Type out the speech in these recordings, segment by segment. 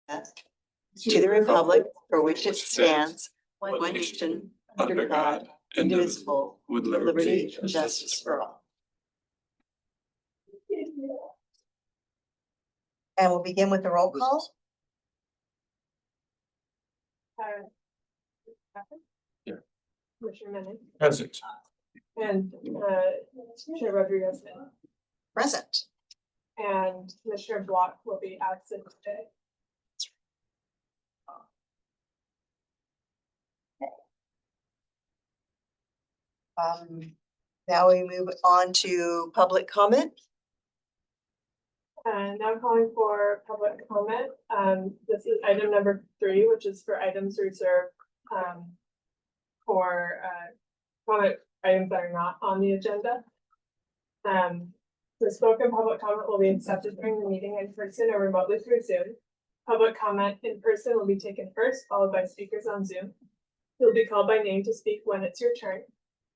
to the republic for which it stands, one nation, under God, indivisible, with liberty and justice for all. And we'll begin with the roll call. Commissioner Menon. Present. And Commissioner Rodriguez. Present. And Commissioner Block will be absent today. Now we move on to public comment. Now calling for public comment. This is item number 3, which is for items reserved for comment items that are not on the agenda. The spoken public comment will be accepted during the meeting in person or remotely through Zoom. Public comment in person will be taken first, followed by speakers on Zoom. You'll be called by name to speak when it's your turn.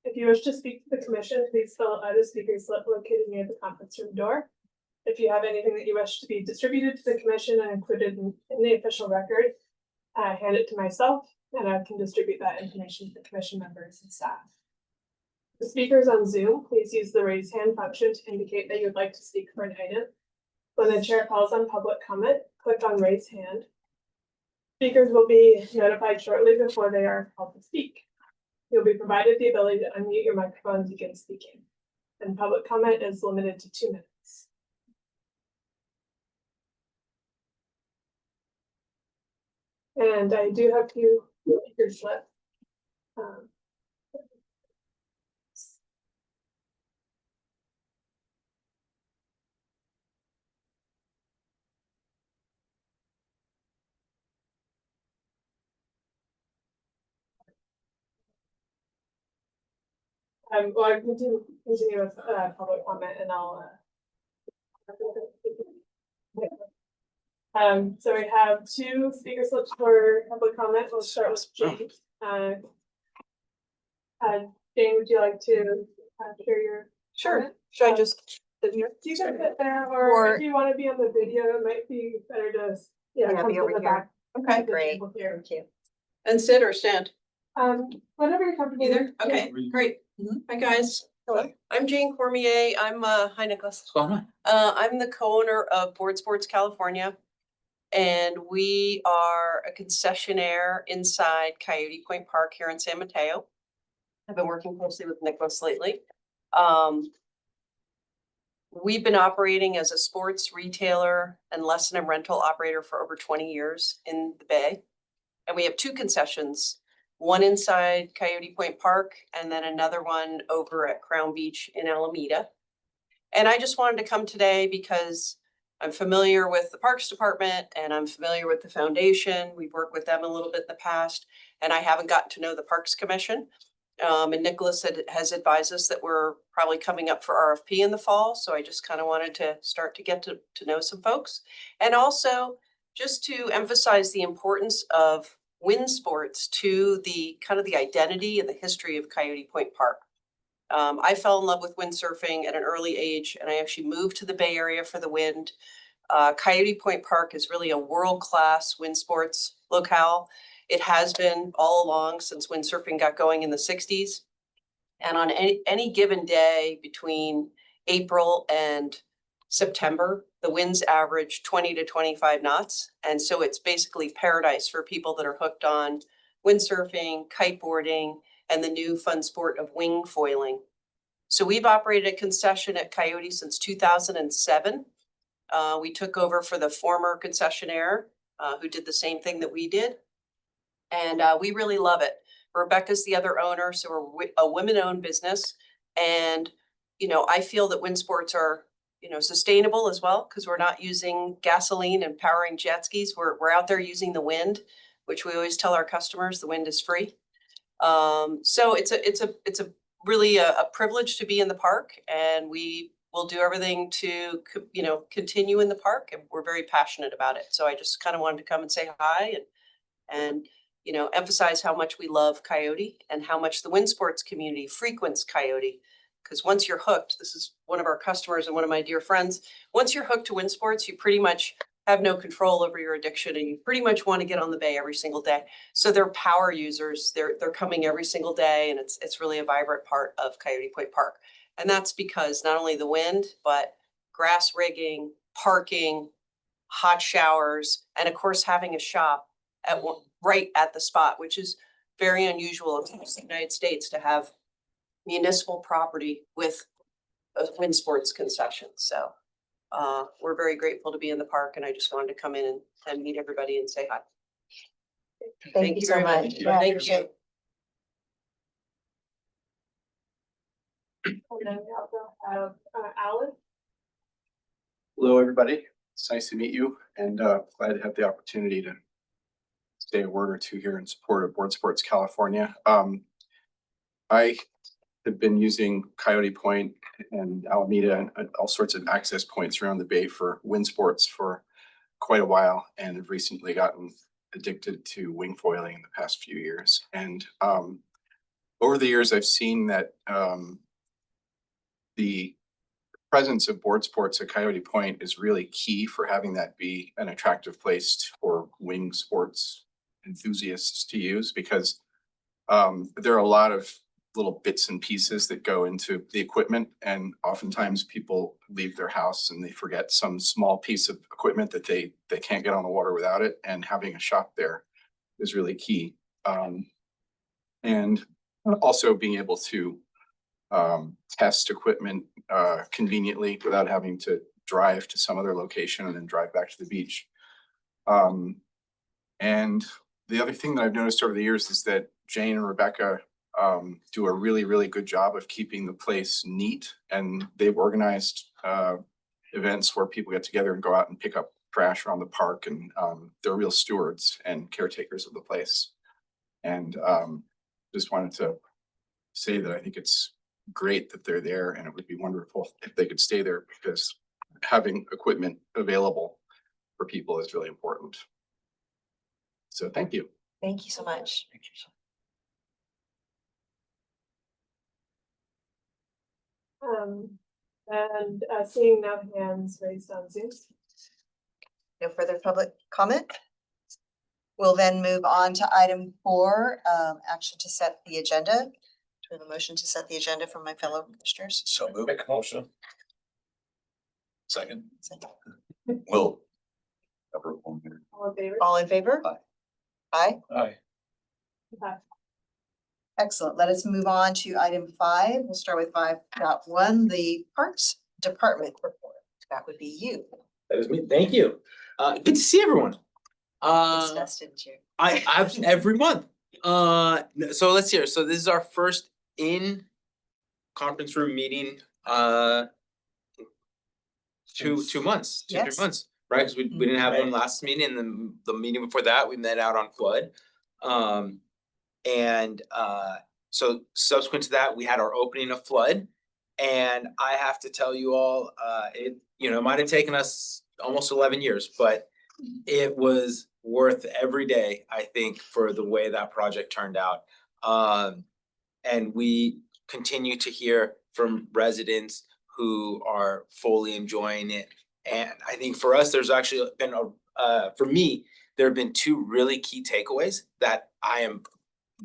If you wish to speak to the commission, please fill out a speaker slip located near the conference room door. If you have anything that you wish to be distributed to the commission and included in the official record, hand it to myself and I can distribute that information to the commission members and staff. The speakers on Zoom, please use the raise hand function to indicate that you would like to speak for an item. When the chair calls on public comment, click on raise hand. Speakers will be notified shortly before they are called to speak. You'll be provided the ability to unmute your microphone and begin speaking. And public comment is limited to 2 minutes. And I do have 2 speakers left. Well, I continue with public comment, and I'll. So we have 2 speaker slips for public comment. We'll start with Jane. Jane, would you like to share your? Sure. comment? Should I just sit here? You can sit there, or if you want to be on the video, it might be better to come be to over the here. back. Okay, of the great. table here. Thank you. And sit or stand? Whatever you're comfortable with. Either? Okay, great. Hi, guys. Hello. I'm Jane Cormier. Hi, Nicholas. What's going on? I'm the co-owner of Board Sports California. And we are a concessionaire inside Coyote Point Park here in San Mateo. I've been working closely with Nicholas lately. We've been operating as a sports retailer and lesson and rental operator for over 20 years in the Bay. And we have 2 concessions, one inside Coyote Point Park and then another one over at Crown Beach in Alameda. And I just wanted to come today because I'm familiar with the Parks Department and I'm familiar with the foundation. We've worked with them a little bit in the past, and I haven't gotten to know the Parks Commission. And Nicholas has advised us that we're probably coming up for RFP in the fall. So I just kind of wanted to start to get to know some folks. And also just to emphasize the importance of wind sports to the kind of the identity and the history of Coyote Point Park. I fell in love with windsurfing at an early age, and I actually moved to the Bay Area for the wind. Coyote Point Park is really a world-class wind sports locale. It has been all along since windsurfing got going in the 60s. And on any given day between April and September, the winds average 20 to 25 knots. And so it's basically paradise for people that are hooked on windsurfing, kiteboarding, and the new fun sport of wing foiling. So we've operated a concession at Coyote since 2007. We took over for the former concessionaire who did the same thing that we did. And we really love it. Rebecca's the other owner, so we're a women-owned business. And, you know, I feel that wind sports are, you know, sustainable as well, because we're not using gasoline and powering jet skis. We're out there using the wind, which we always tell our customers the wind is free. So it's a really a privilege to be in the park, and we will do everything to, you know, continue in the park, and we're very passionate about it. So I just kind of wanted to come and say hi and you know, emphasize how much we love Coyote and how much the wind sports community frequents Coyote. Because once you're hooked, this is one of our customers and one of my dear friends, once you're hooked to wind sports, you pretty much have no control over your addiction and you pretty much want to get on the bay every single day. So they're power users. They're coming every single day, and it's really a vibrant part of Coyote Point Park. And that's because not only the wind, but grass rigging, parking, hot showers, and of course, having a shop right at the spot, which is very unusual in the United States to have municipal property with a wind sports concession. So we're very grateful to be in the park, and I just wanted to come in and meet everybody and say hi. Thank you so very much. Yeah, Thank appreciate you. it. And then we also have Alan. Hello, everybody. It's nice to meet you, and glad to have the opportunity to say a word or two here in support of Board Sports California. I have been using Coyote Point and Alameda and all sorts of access points around the bay for wind sports for quite a while, and have recently gotten addicted to wing foiling in the past few years. And over the years, I've seen that the presence of board sports at Coyote Point is really key for having that be an attractive place for wing sports enthusiasts to use, because there are a lot of little bits and pieces that go into the equipment, and oftentimes people leave their house and they forget some small piece of equipment that they can't get on the water without it, and having a shop there is really key. And also being able to test equipment conveniently without having to drive to some other location and then drive back to the beach. And the other thing that I've noticed over the years is that Jane and Rebecca do a really, really good job of keeping the place neat, and they've organized events where people get together and go out and pick up trash around the park, and they're real stewards and caretakers of the place. And just wanted to say that I think it's great that they're there, and it would be wonderful if they could stay there, because having equipment available for people is really important. So thank you. Thank you so much. And seeing no hands raised on Zoom. No further public comment. We'll then move on to item 4, action to set the agenda. Do we have a motion to set the agenda from my fellow commissioners? So move it. Motion. Second. Second. Will. All in favor? All in favor? Aye. Aye. Aye. Okay. Excellent. Let us move on to item 5. We'll start with 5.1, the Parks Department report. That would be you. That was me. Thank you. Good to see everyone. Discussed, didn't you? I every month. So let's hear. So this is our first in conference room meeting. 2 months, 2-3 Yes. months, right? Because we didn't have one last meeting, and then the meeting before that we met out on Flood. So subsequent to that, we had our opening of Flood, and I have to tell you all, it might have taken us almost 11 years, but it was worth every day, I think, for the way that project turned out. And we continue to hear from residents who are fully enjoying it. And I think for us, there's actually been for me, there have been 2 really key takeaways that I am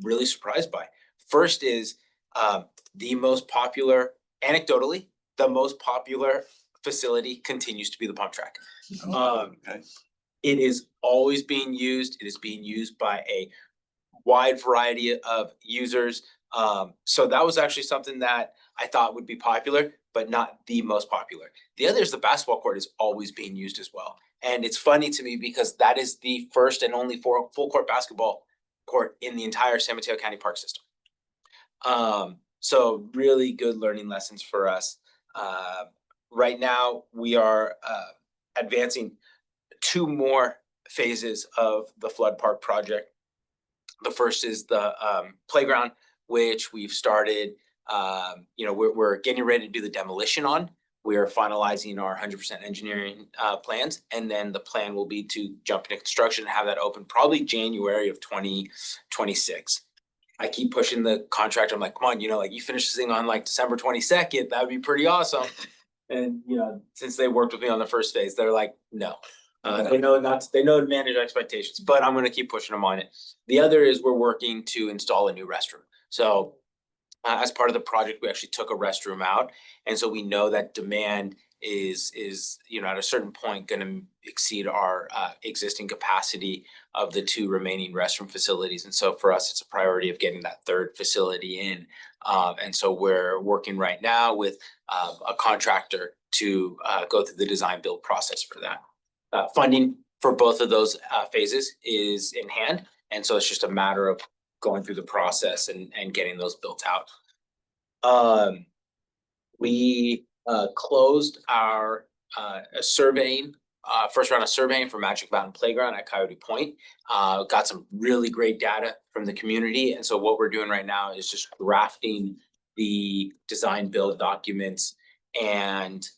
really surprised by. First is anecdotally, the most popular facility continues to be the pump track. Okay. It is always being used. It is being used by a wide variety of users. So that was actually something that I thought would be popular, but not the most popular. The other is the basketball court is always being used as well. And it's funny to me because that is the first and only full court basketball court in the entire San Mateo County Park system. So really good learning lessons for us. Right now we are advancing 2 more phases of the Flood Park project. The first is the playground, which we've started. We're getting ready to do the demolition on. We are finalizing our 100% engineering plans, and then the plan will be to jump into construction and have that open probably January of 2026. I keep pushing the contractor. I'm like, come on, you finish this thing on like December 22nd. That would be pretty awesome. And since they worked with me on the first phase, they're like, no, They know to manage expectations, but I'm gonna keep pushing them on it. The other is we're working to install a new restroom. So as part of the project, we actually took a restroom out. And so we know that demand is, at a certain point gonna exceed our existing capacity of the two remaining restroom facilities. And so for us, it's a priority of getting that third facility in. And so we're working right now with a contractor to go through the design build process for that. Funding for both of those phases is in hand. And so it's just a matter of going through the process and getting those built out. We closed our surveying, first round of surveying for Magic Mountain Playground at Coyote Point. Got some really great data from the community. And so what we're doing right now is just drafting the design build documents and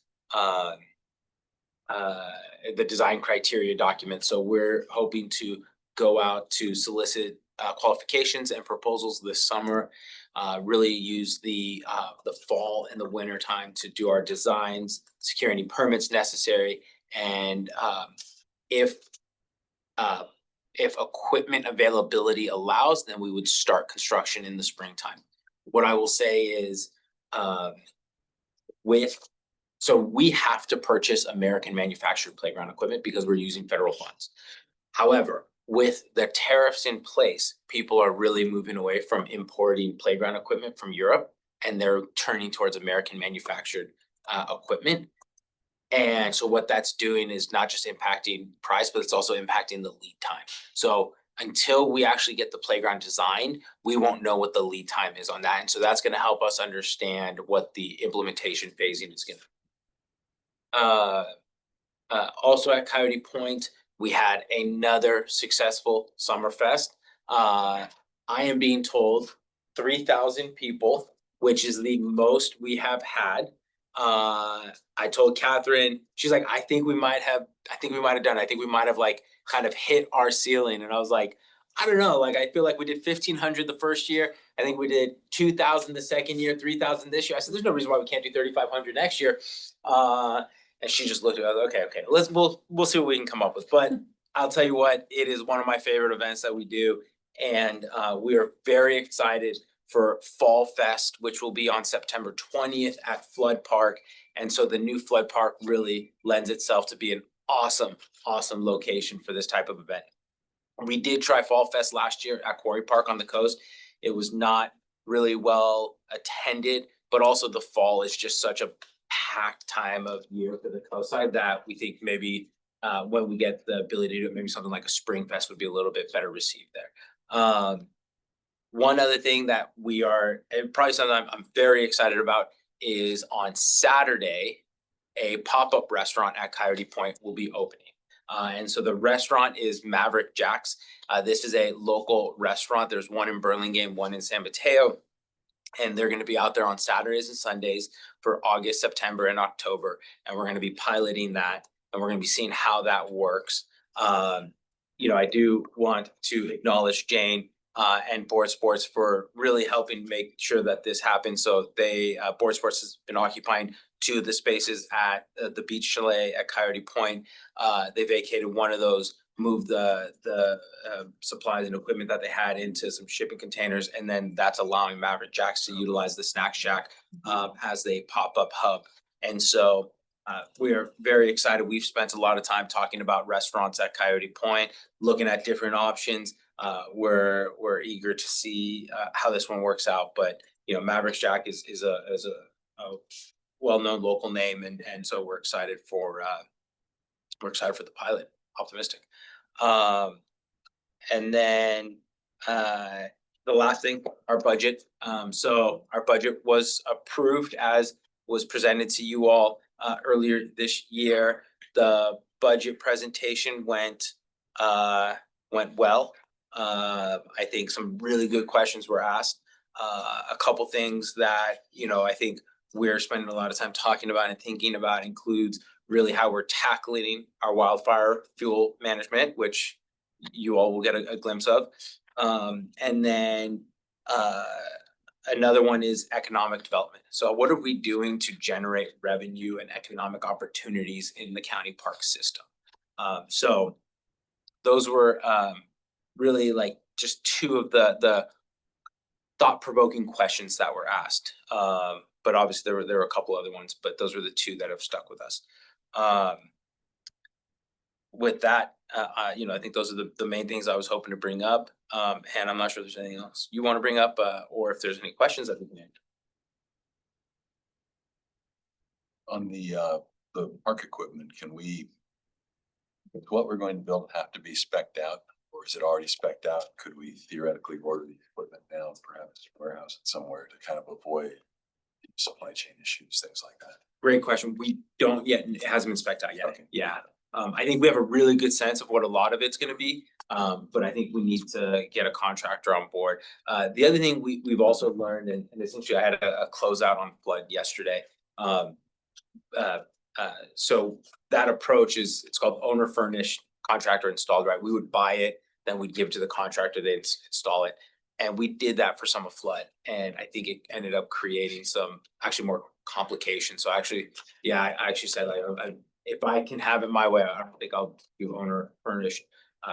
the design criteria document. So we're hoping to go out to solicit qualifications and proposals this summer. Really use the fall and the winter time to do our designs, secure any permits necessary, and if equipment availability allows, then we would start construction in the springtime. What I will say is, so we have to purchase American manufactured playground equipment because we're using federal funds. However, with the tariffs in place, people are really moving away from importing playground equipment from Europe, and they're turning towards American manufactured equipment. And so what that's doing is not just impacting price, but it's also impacting the lead time. So until we actually get the playground designed, we won't know what the lead time is on that. And so that's going to help us understand what the implementation phasing is going to be. Also at Coyote Point, we had another successful Summerfest. I am being told 3,000 people, which is the most we have had. I told Catherine, she's like, I think we might have done it. I think we might have like kind of hit our ceiling. And I was like, I don't know. Like, I feel like we did 1,500 the first year. I think we did 2,000 the second year, 3,000 this year. I said, there's no reason why we can't do 3,500 next year. And she just looked at us, okay, we'll see what we can come up with. But I'll tell you what, it is one of my favorite events that we do. And we are very excited for Fall Fest, which will be on September 20th at Flood Park. And so the new Flood Park really lends itself to be an awesome location for this type of event. We did try Fall Fest last year at Quarry Park on the coast. It was not really well attended, but also the fall is just such a packed time of year for the coastside that we think maybe when we get the ability to do it, maybe something like a Spring Fest would be a little bit better received there. One other thing that we are, and probably something I'm very excited about, is on Saturday, a pop-up restaurant at Coyote Point will be opening. And so the restaurant is Maverick Jack's. This is a local restaurant. There's one in Burlingame, one in San Mateo. And they're going to be out there on Saturdays and Sundays for August, September, and October. And we're going to be piloting that, and we're going to be seeing how that works. I do want to acknowledge Jane and Board Sports for really helping make sure that this happens. So Board Sports has been occupying two of the spaces at the beach chalet at Coyote Point. They vacated one of those, moved the supplies and equipment that they had into some shipping containers, and then that's allowing Maverick Jacks to utilize the snack shack as a pop-up hub. And so we are very excited. We've spent a lot of time talking about restaurants at Coyote Point, looking at different options. We're eager to see how this one works out. But Maverick Jack is a well-known local name, and so we're excited for the pilot. Optimistic. And then the last thing, our budget. So our budget was approved as was presented to you all earlier this year. The budget presentation went well. I think some really good questions were asked. A couple things that I think we're spending a lot of time talking about and thinking about includes really how we're tackling our wildfire fuel management, which you all will get a glimpse of. And then another one is economic development. So what are we doing to generate revenue and economic opportunities in the county park system? So those were really like just two of the thought-provoking questions that were asked. But obviously there were a couple other ones, but those were the two that have stuck with us. With that, you know, I think those are the main things I was hoping to bring up. And I'm not sure if there's anything else you want to bring up, or if there's any questions that we can answer. On the park equipment, can we, does what we're going to build have to be spec'd out? Or is it already spec'd out? Could we theoretically order the equipment now, perhaps warehouse it somewhere to kind of avoid supply chain issues, things like that? Great question. We don't yet, it hasn't been spec'd out yet. Okay. Yeah. I think we have a really good sense of what a lot of it's gonna be. But I think we need to get a contractor on board. The other thing we've also learned, and essentially I had a closeout on flood yesterday. So that approach is, it's called owner furnished, contractor installed, right? We would buy it, then we'd give it to the contractor, they'd install it. And we did that for summer flood, and I think it ended up creating some actually more complications. So actually, yeah, I actually said like, if I can have it my way, I don't think I'll do owner furnished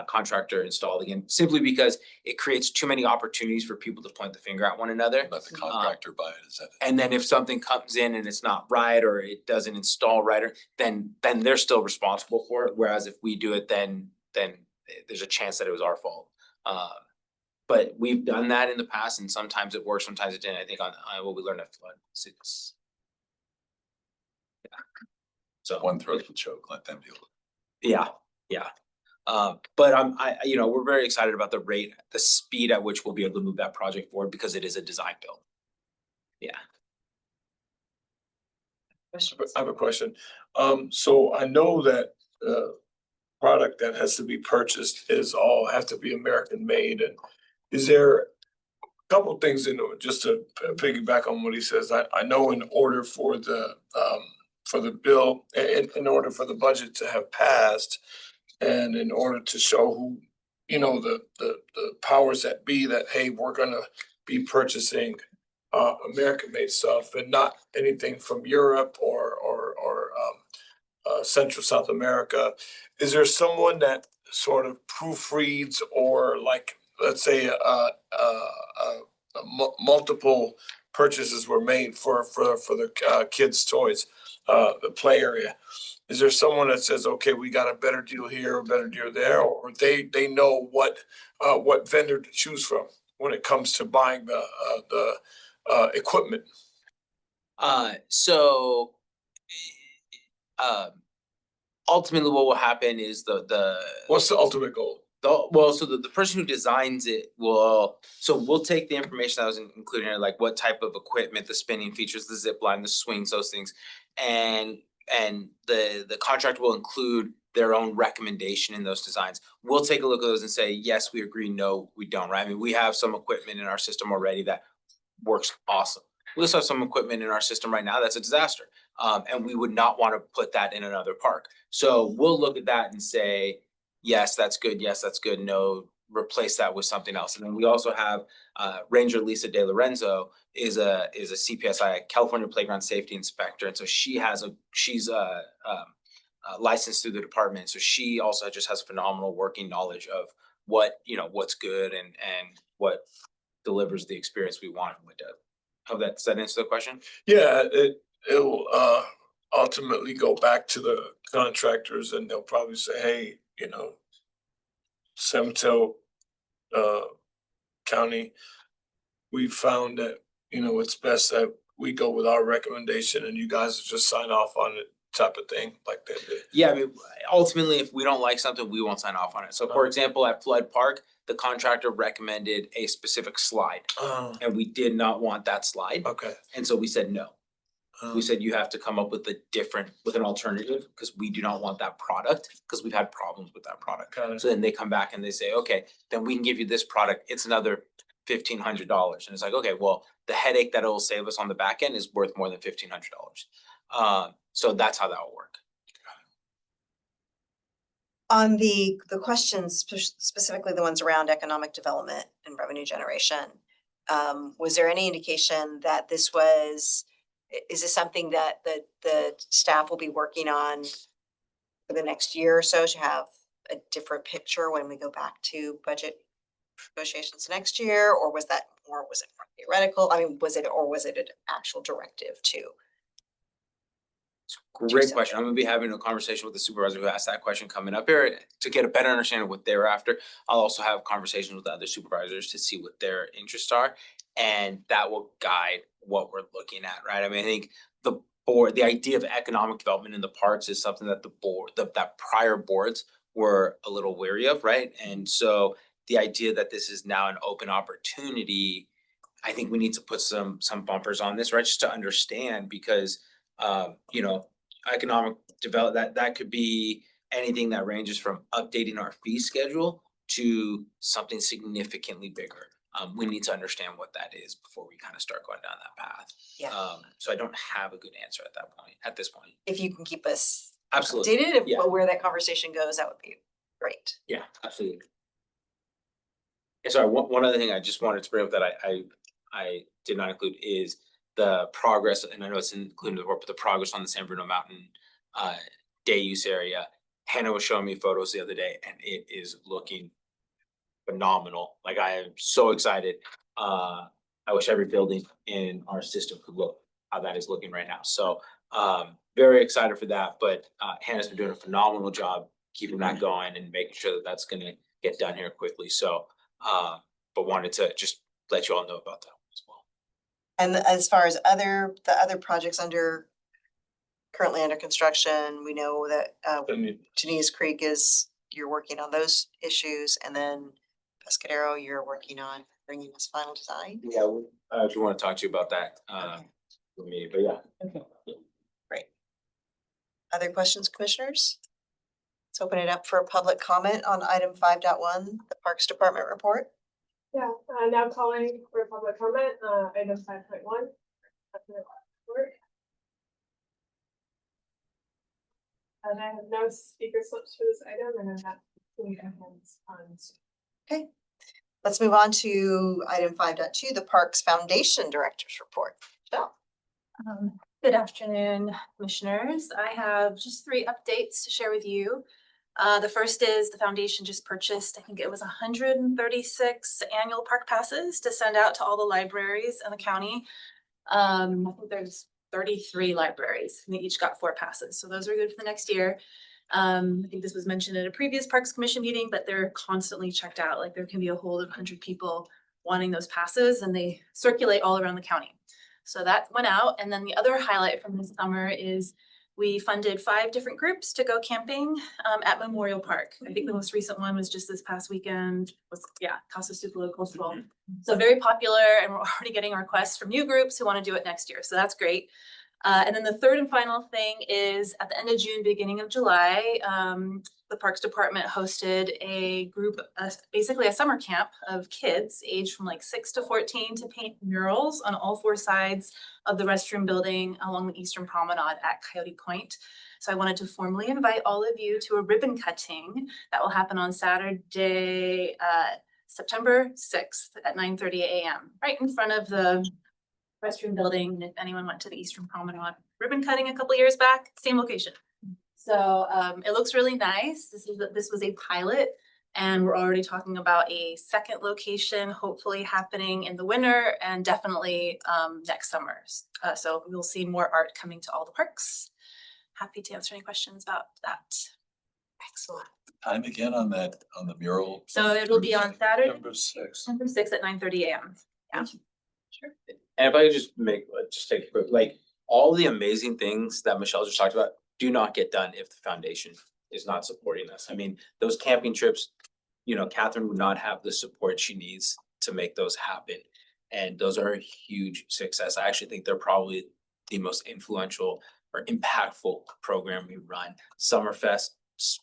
contractor installed again, simply because it creates too many opportunities for people to point the finger at one another. Let the contractor buy it, is that? And then if something comes in and it's not right, or it doesn't install right, or then they're still responsible for it. Whereas if we do it, then there's a chance that it was our fault. But we've done that in the past, and sometimes it works, sometimes it didn't. I think on what we learned at flood, it's. Yeah. So. One throat to choke, let them deal with it. Yeah. But you know, we're very excited about the rate, the speed at which we'll be able to move that project forward, because it is a design build. Yeah. I have a question. So I know that product that has to be purchased has to be American made, and is there a couple of things in it, just to piggyback on what he says, I know in order for the bill, in order for the budget to have passed, and in order to show who, you know, the powers that be that, hey, we're gonna be purchasing American made stuff and not anything from Europe or Central South America. Is there someone that sort of proofreads, or like, let's say, multiple purchases were made for the kids' toys, the play area? Is there someone that says, okay, we got a better deal here, a better deal there, or they know what vendor to choose from when it comes to buying the equipment? So ultimately what will happen is What's the ultimate goal? the person who designs it will, so we'll take the information that was included here, like what type of equipment, the spinning features, the zip line, the swings, those things. And the contractor will include their own recommendation in those designs. We'll take a look at those and say, yes, we agree, no, we don't, right? I mean, we have some equipment in our system already that works awesome. We also have some equipment in our system right now that's a disaster. And we would not want to put that in another park. So we'll look at that and say, yes, that's good. Yes, that's good. No, replace that with something else. And then we also have Ranger Lisa De Lorenzo is a CPSI, California Playground Safety Inspector. And so she's licensed through the department. So she also just has phenomenal working knowledge of what's good and what delivers the experience we want. Does that answer the question? Yeah, it'll ultimately go back to the contractors, and they'll probably say, hey, you know, San Mateo County, we found that, you know, it's best that we go with our recommendation and you guys just sign off on it, type of thing, like they did. Yeah, I mean, ultimately, if we don't like something, we won't sign off on it. So for example, at Flood Park, the contractor recommended a specific slide, and we did not want that slide. Okay. And so we said no. We said you have to come up with an alternative, because we do not want that product, because we've had problems with that product. Got it. So then they come back and they say, okay, then we can give you this product. It's another $1,500. And it's like, okay, well, the headache that it will save us on the back end is worth more than $1,500. So that's how that will work. On the questions, specifically the ones around economic development and revenue generation, was there any indication that is this something that the staff will be working on for the next year or so to have a different picture when we go back to budget negotiations next year? Or was that more, was it more theoretical? I mean, was it an actual directive too? Great question. I'm gonna be having a conversation with the supervisor who asked that question coming up here to get a better understanding of what they were after. I'll also have conversations with the other supervisors to see what their interests are. And that will guide what we're looking at, right? I mean, I think the board, the idea of economic development in the parks is something that the board, that prior boards were a little wary of, right? And so the idea that this is now an open opportunity, I think we need to put some bumpers on this, right? Just to understand, because you know, economic that could be anything that ranges from updating our fee schedule to something significantly bigger. We need to understand what that is before we kind of start going down that path. Yeah. So I don't have a good answer at this point. If you can keep us Absolutely. updated Yeah. of where that conversation goes, that would be great. Yeah, absolutely. And sorry, one other thing I just wanted to bring up that I did not include is the progress, and I know it's included in the report, but the progress on the San Bruno Mountain day use area. Hannah was showing me photos the other day and it is looking phenomenal. Like, I am so excited. I wish every building in our system could look how that is looking right now. So very excited for that, but Hannah's been doing a phenomenal job keeping that going and making sure that that's gonna get done here quickly. So but wanted to just let you all know about that as well. And as far as the other projects currently under construction, we know that Denise Creek you're working on those issues, and then Pescadero, you're working on bringing us final design. Yeah, I do want to talk to you about that Okay. with me, but yeah. Okay. Great. Other questions, commissioners? Let's open it up for public comment on item 5.1, the Parks Department report. Yeah, now calling for public comment, item 5.1. And I have no speaker slips for this item, and I'm not doing hands on. Okay, let's move on to item 5.2, the Parks Foundation Director's Report. Michelle. Good afternoon, commissioners. I have just 3 updates to share with you. The first is the foundation just purchased, I think it was 136 annual park passes to send out to all the libraries in the county. I think there's 33 libraries and they each got 4 passes. So those are good for the next year. I think this was mentioned at a previous Parks Commission meeting, but they're constantly checked out. Like, there can be a hold of 100 people wanting those passes and they circulate all around the county. So that went out. And then the other highlight from this summer is we funded 5 different groups to go camping at Memorial Park. I think the most recent one was just this past weekend, Casa Supla Coastal. So very popular, and we're already getting requests from new groups who want to do it next year. So that's great. And then the third and final thing is at the end of June, beginning of July, the Parks Department hosted a group, basically a summer camp of kids aged from like 6 to 14 to paint murals on all 4 sides of the restroom building along the Eastern Promenade at Coyote Point. So I wanted to formally invite all of you to a ribbon cutting that will happen on Saturday, September 6th at 9:30 a.m. right in front of the restroom building. And if anyone went to the Eastern Promenade ribbon cutting a couple years back, same location. So it looks really nice. This was a pilot, and we're already talking about a second location, hopefully happening in the winter and definitely next summer. So we'll see more art coming to all the parks. Happy to answer any questions about that. Excellent. Time again on that, on the mural? So it'll be on Saturday, Number 6. September 6th at 9:30 a.m. Yeah. Sure. And if I could just take a quick, like, all the amazing things that Michelle just talked about do not get done if the foundation is not supporting us. I mean, those camping trips, you know, Catherine would not have the support she needs to make those happen. And those are a huge success. I actually think they're probably the most influential or impactful program we run. Summerfest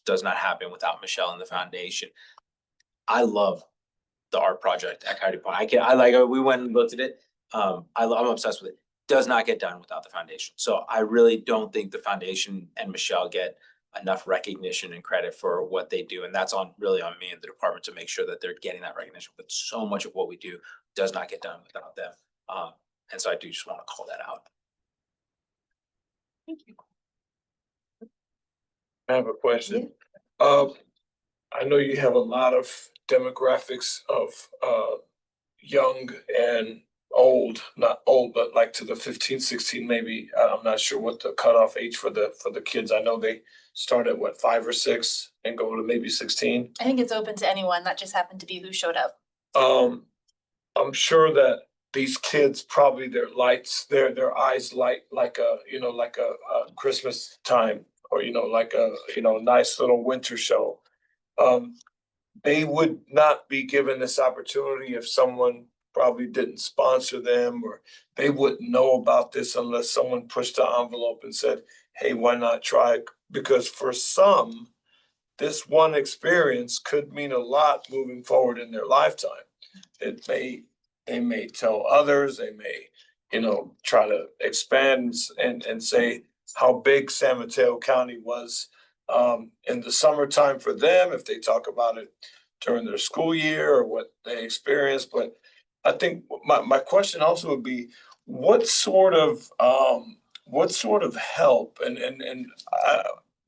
does not happen without Michelle and the foundation. I love the art project at Coyote Point. We went and looked at it. I'm obsessed with it. Does not get done without the foundation. So I really don't think the foundation and Michelle get enough recognition and credit for what they do. And that's really on me and the department to make sure that they're getting that recognition. But so much of what we do does not get done without them. And so I do just want to call that out. Thank you. I have a question. I know you have a lot of demographics of young and old, not old, but like to the 15, 16, maybe. I'm not sure what the cutoff age for the kids. I know they start at what, 5 or 6 and go to maybe 16. I think it's open to anyone. That just happened to be who showed up. I'm sure that these kids probably their eyes light like a, like a Christmas time, or, like a, nice little winter show. They would not be given this opportunity if someone probably didn't sponsor them, or they wouldn't know about this unless someone pushed the envelope and said, hey, why not try it? Because for some, this one experience could mean a lot moving forward in their lifetime. They may tell others, they may, try to expand and say how big San Mateo County was in the summertime for them, if they talk about it during their school year or what they experienced. But I think my question also would be, what sort of help, and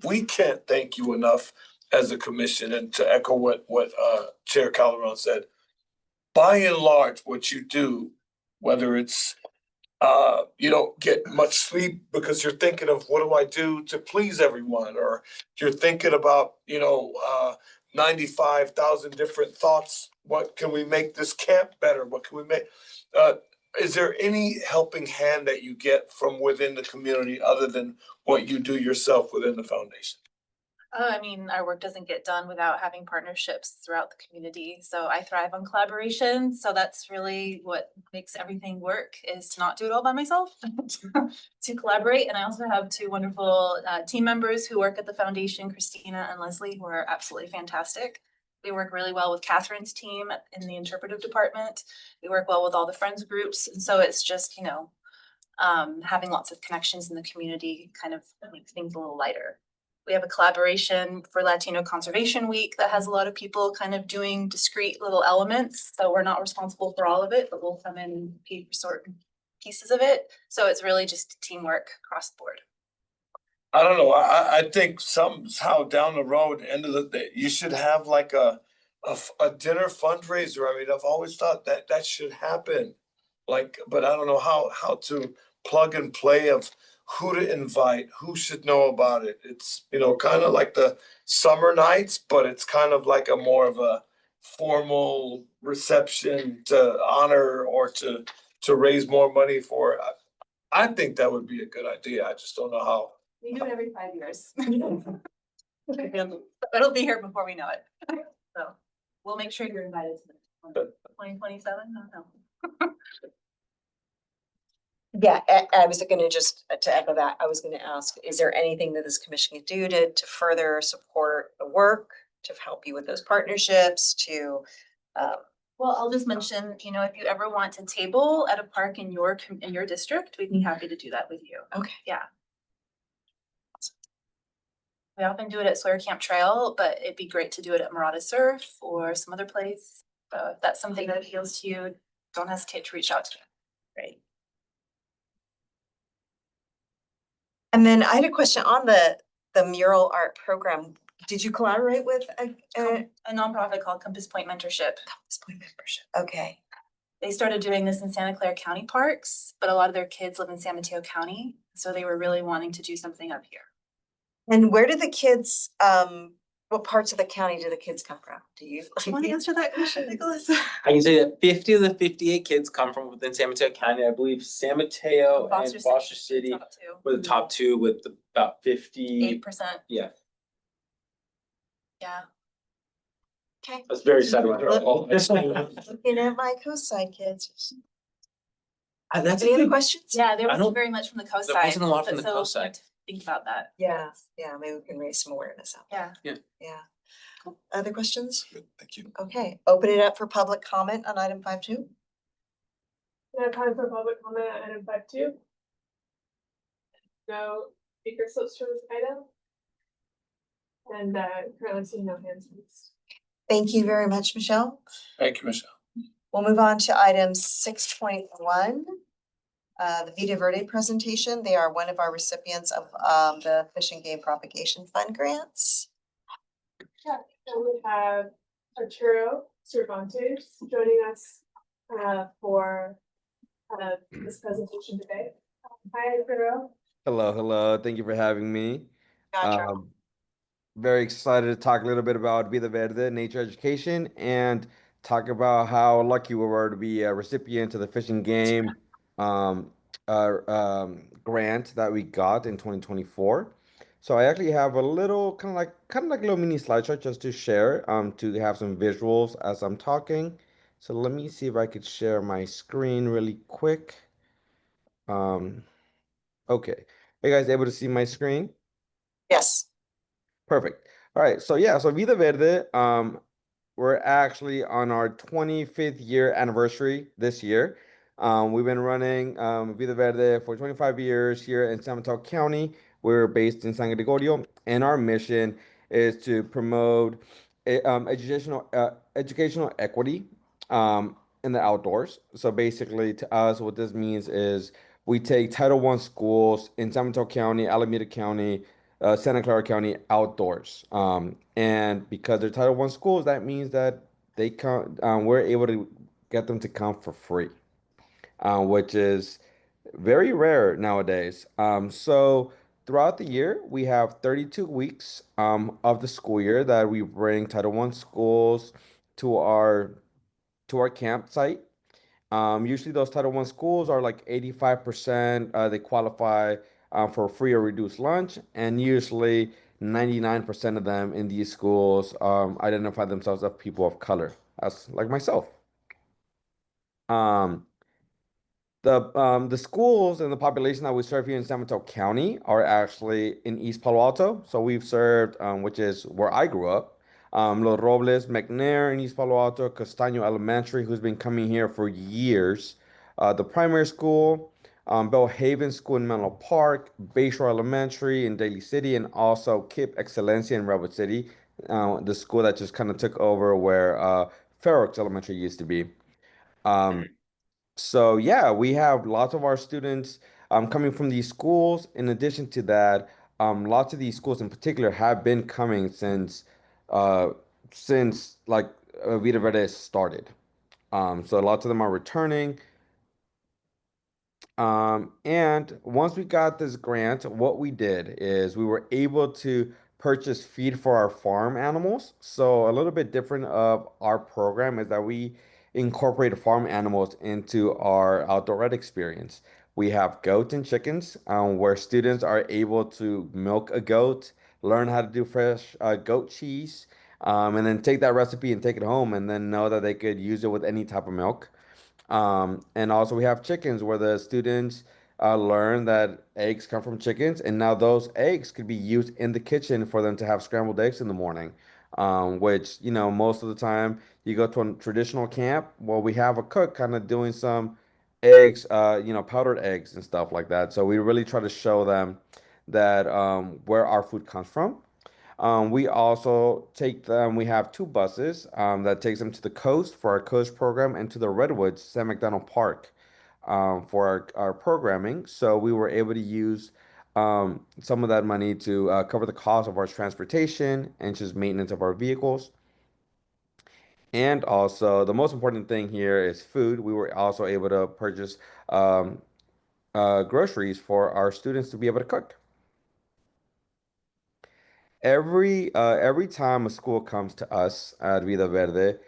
we can't thank you enough as a commission, and to echo what Chair Calderon said, by and large, what you do, whether it's you don't get much sleep because you're thinking of what do I do to please everyone, or you're thinking about 95,000 different thoughts. What can we make this camp better? What can we make? Is there any helping hand that you get from within the community other than what you do yourself within the foundation? I mean, our work doesn't get done without having partnerships throughout the community. So I thrive on collaboration. So that's really what makes everything work, is to not do it all by myself, to collaborate. And I also have 2 wonderful team members who work at the foundation, Christina and Leslie, who are absolutely fantastic. We work really well with Catherine's team in the interpretive department. We work well with all the friends groups. And so it's just, having lots of connections in the community kind of makes things a little lighter. We have a collaboration for Latino Conservation Week that has a lot of people kind of doing discrete little elements. So we're not responsible for all of it, but we'll come in and pay for certain pieces of it. So it's really just teamwork across the board. I don't know. I think somehow down the road, end of the day, you should have like a dinner fundraiser. I mean, I've always thought that should happen. Like, but I don't know how to plug and play of who to invite, who should know about it. It's, kind of like the summer nights, but it's kind of like a more of a formal reception to honor or to raise more money for. I think that would be a good idea. I just don't know how. We do it every 5 years. It'll be here before we know it. So we'll make sure you're invited to the 2027. I don't know. Yeah, I was gonna to echo that, I was gonna ask, is there anything that this commission can do to further support the work, to help you with those partnerships, to, Well, I'll just mention, if you ever want to table at a park in your district, we'd be happy to do that with you. okay. Yeah. We often do it at Sawyer Camp Trail, but it'd be great to do it at Marauda Surf or some other place. So if that's something that appeals to you, don't hesitate to reach out to me. Great. And then I had a question on the mural art program. Did you collaborate with a A nonprofit called Compass Point Mentorship. Compass Point membership? Okay. They started doing this in Santa Clara County parks, but a lot of their kids live in San Mateo County. So they were really wanting to do something up here. And where do the kids, what parts of the county do the kids come from? Do you? Want to answer that question, Nicholas? I can say that 50 of the 58 kids come from within San Mateo County. I believe San Mateo and Foster City Top 2. were the top 2 with about 50. 8%. Yeah, Yeah. Okay. that's very sad. Looking at my coast side kids. That's Any other questions? Yeah, there I wasn't don't- very much from the coast there side. wasn't a lot from but the so, coast side. Think about that. Yeah, maybe we can raise some awareness out there. Yeah. Yeah. Other questions? Good, thank you. Okay, open it up for public comment on item 5.2. We have time for public comment on item 5.2. No speaker slips for this item. And currently seeing no hands raised. Thank you very much, Michelle. Thank you, Michelle. We'll move on to item 6.1. the Vita Verde presentation. They are one of our recipients of the Fish and Game Propagation Fund grants. And we have Arturo Cervantes joining us for this presentation today. Hi, Arturo. Hello, hello. Thank you for having me. Gotcha. Very excited to talk a little bit about Vida Verde nature education and talk about how lucky we were to be a recipient of the Fish and Game um, grant that we got in 2024. So I actually have a little kind of like a little mini slideshow just to share to have some visuals as I'm talking. So let me see if I could share my screen really quick. Um, okay. Are you guys able to see my screen? Yes. Perfect. All right. So yeah, so Vida Verde, we're actually on our 25th year anniversary this year. We've been running Vida Verde for 25 years here in San Mateo County. We're based in San Gregorio, and our mission is to promote educational equity in the outdoors. So basically, to us, what this means is we take Title I schools in San Mateo County, Alameda County, Santa Clara County outdoors. And because they're Title I schools, that means that they come, we're able to get them to come for free, which is very rare nowadays. So throughout the year, we have 32 weeks of the school year that we bring Title I schools to our campsite. Usually those Title I schools are like 85%, they qualify for free or reduced lunch, and usually 99% of them in these schools identify themselves as people of color, as like myself. Um, the schools and the population that we serve here in San Mateo County are actually in East Palo Alto. So we've served, which is where I grew up, Los Robles, McNair in East Palo Alto, Castaño Elementary, who's been coming here for years, the primary school, Bell Haven School in Menlo Park, Bayshore Elementary in Daly City, and also KIP Excelencia in Redwood City, the school that just kind of took over where Fair Oaks Elementary used to be. Um, so yeah, we have lots of our students coming from these schools. In addition to that, lots of these schools in particular have been coming uh, since like Vida Verde started. So lots of them are returning. And once we got this grant, what we did is we were able to purchase feed for our farm animals. So a little bit different of our program is that we incorporate farm animals into our outdoor ed experience. We have goats and chickens, where students are able to milk a goat, learn how to do fresh goat cheese, and then take that recipe and take it home, and then know that they could use it with any type of milk. And also we have chickens where the students learn that eggs come from chickens, and now those eggs could be used in the kitchen for them to have scrambled eggs in the morning. Which, most of the time you go to a traditional camp, well, we have a cook kind of doing some eggs, powdered eggs and stuff like that. So we really try to show them that where our food comes from. We also take them, we have two buses that takes them to the coast for our coast program and to the Redwoods, San McDonald Park for our programming. So we were able to use some of that money to cover the cost of our transportation and just maintenance of our vehicles. And also, the most important thing here is food. We were also able to purchase um, groceries for our students to be able to cook. Every time a school comes to us at Vida Verde,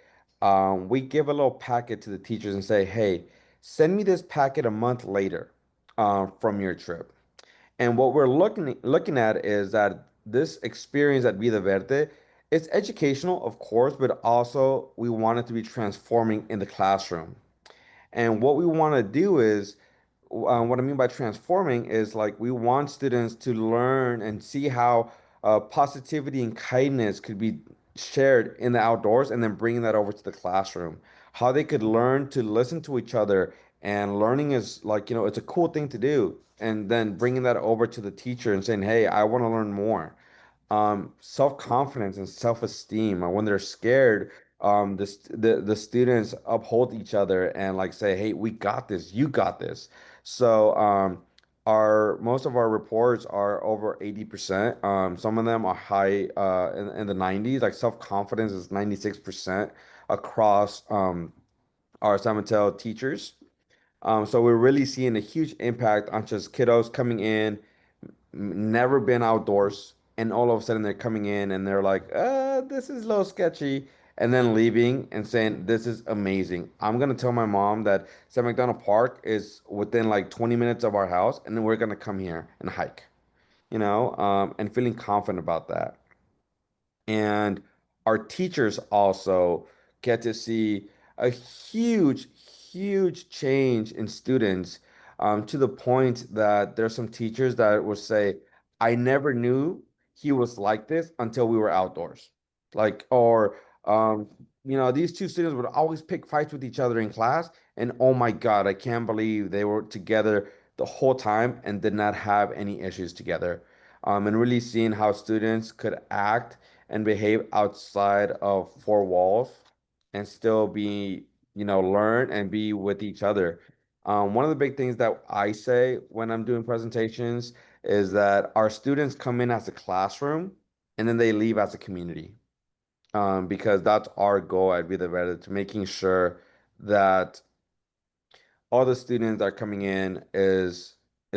we give a little packet to the teachers and say, "Hey, send me this packet a month later, from your trip." And what we're looking at is that this experience at Vida Verde is educational, of course, but also we want it to be transforming in the classroom. And what we want to do is, what I mean by transforming is like we want students to learn and see how positivity and kindness could be shared in the outdoors and then bringing that over to the classroom. How they could learn to listen to each other, and learning is like, it's a cool thing to do. And then bringing that over to the teacher and saying, hey, I want to learn more. Self-confidence and self-esteem. When they're scared, the students uphold each other and like say, "Hey, we got this. You got this." So most of our reports are over 80%. Some of them are high in the 90s, like self-confidence is 96% across our San Mateo teachers. So we're really seeing a huge impact on just kiddos coming in, never been outdoors, and all of a sudden they're coming in and they're like, this is a little sketchy, and then leaving and saying, this is amazing. I'm gonna tell my mom that St. McDonald Park is within like 20 minutes of our house, and then we're gonna come here and hike, and feeling confident about that. And our teachers also get to see a huge change in students, to the point that there's some teachers that will say, I never knew he was like this until we were outdoors. Like, or, these two students would always pick fights with each other in class. And oh my God, I can't believe they were together the whole time and did not have any issues together. And really seeing how students could act and behave outside of four walls and still be, learn and be with each other. One of the big things that I say when I'm doing presentations is that our students come in as a classroom and then they leave as a community. Because that's our goal at Vida Verde, to making sure that all the students that are coming in is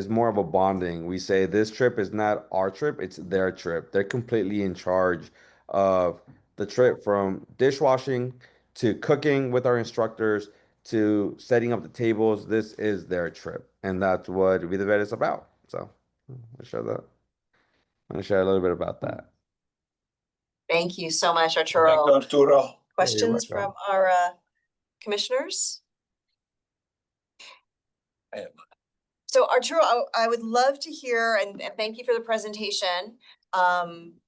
more of a bonding. We say this trip is not our trip, it's their trip. They're completely in charge of the trip, from dishwashing to cooking with our instructors to setting up the tables. This is their trip, and that's what Vida Verde is about. So I'll share that. I'm gonna share a little bit about that. Thank you so much, Thanks, Arturo. Arturo. Questions welcome. from our commissioners? I have So Arturo, I would love to hear, and thank you for the presentation.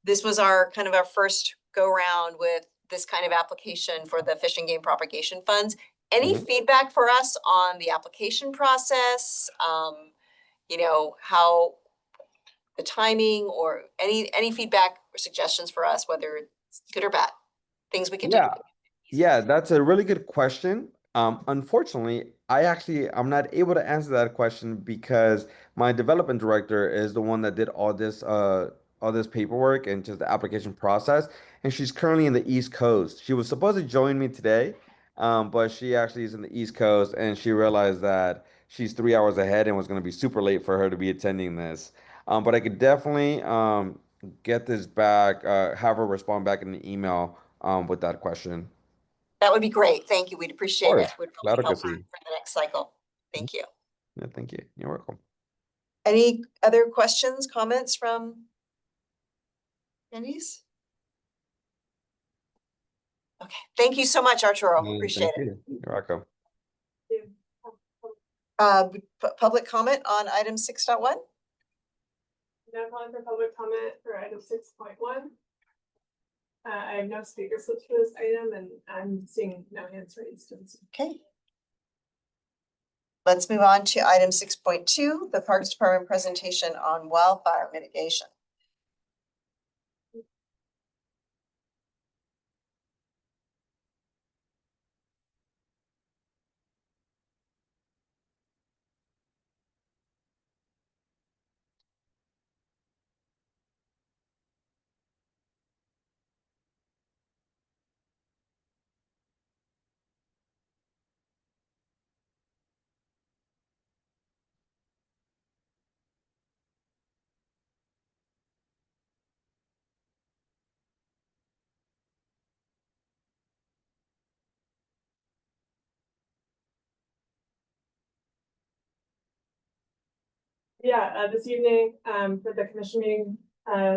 This was our kind of our first go round with this kind of application for the Fish and Game Propagation Funds. Any Mhm. feedback for us on the application process? How the timing, or any feedback or suggestions for us, whether it's good or bad, things we can do. Yeah. Yeah, that's a really good question. Unfortunately, I'm not able to answer that question because my development director is the one that did all this paperwork and just the application process, and she's currently in the East Coast. She was supposed to join me today, but she actually is in the East Coast, and she realized that she's 3 hours ahead and was going to be super late for her to be attending this. But I could definitely get this back, have her respond back in an email with that question. That would be great. Thank you. We'd appreciate it. Course. Would Claro really que help sí. for the next cycle. Thank you. Yeah, thank you. You're welcome. Any other questions, comments from attendees? Okay, thank you so much, Arturo. Appreciate Thank it. you. You're welcome. Public comment on item 6.1? Now calling for public comment for item 6.1. I have no speaker slips for this item, and I'm seeing no hands raised. Okay. Let's move on to item 6.2, the Parks Department presentation on wildfire mitigation. Yeah, this evening, for the commission meeting,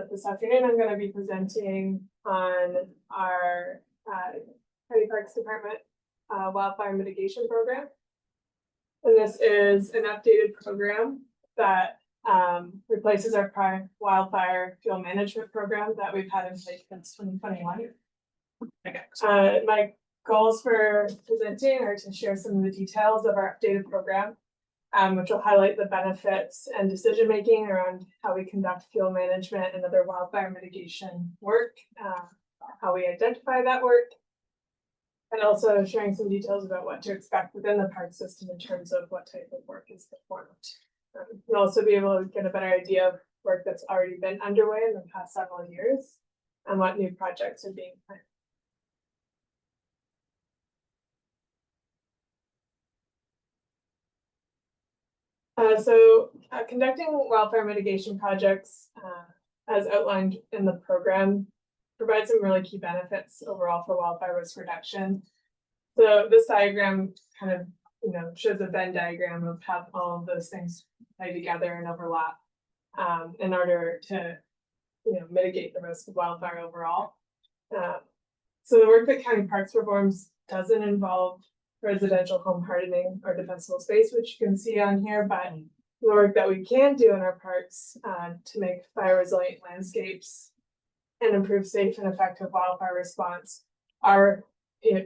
this afternoon, I'm gonna be presenting on our, County Parks Department, wildfire mitigation program. And this is an updated program that, replaces our prior wildfire fuel management program that we've had in place since 2021. My goals for presenting are to share some of the details of our updated program, which will highlight the benefits and decision-making around how we conduct fuel management and other wildfire mitigation work, how we identify that work, And also sharing some details about what to expect within the park system in terms of what type of work is performed. You'll also be able to get a better idea of work that's already been underway in the past several years and what new projects are being planned. Conducting wildfire mitigation projects, as outlined in the program, provides some really key benefits overall for wildfire risk reduction. So this diagram kind of, shows a Venn diagram of how all of those things play together and overlap in order to, mitigate the risk of wildfire overall. So the work that county parks performs doesn't involve residential home hardening or defensible space, which you can see on here, but the work that we can do in our parks to make fire resilient landscapes and improve safe and effective wildfire response are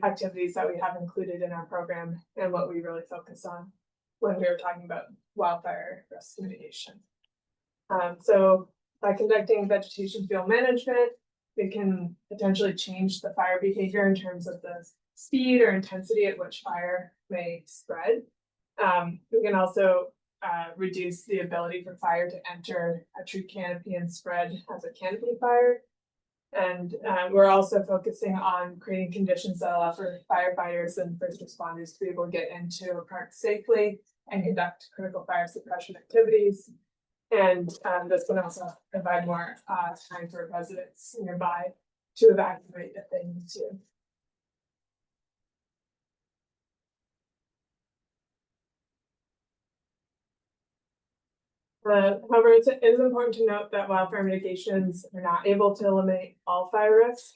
activities that we have included in our program and what we really focus on when we were talking about wildfire risk mitigation. So by conducting vegetation field management, we can potentially change the fire behavior in terms of the speed or intensity at which fire may spread. We can also reduce the ability for fire to enter a tree canopy and spread as a canopy fire. And we're also focusing on creating conditions that allow for firefighters and first responders to be able to get into a park safely and conduct critical fire suppression activities. And this can also provide more time for residents nearby to evacuate if they need to. However, it is important to note that wildfire mitigations are not able to eliminate all fire risk.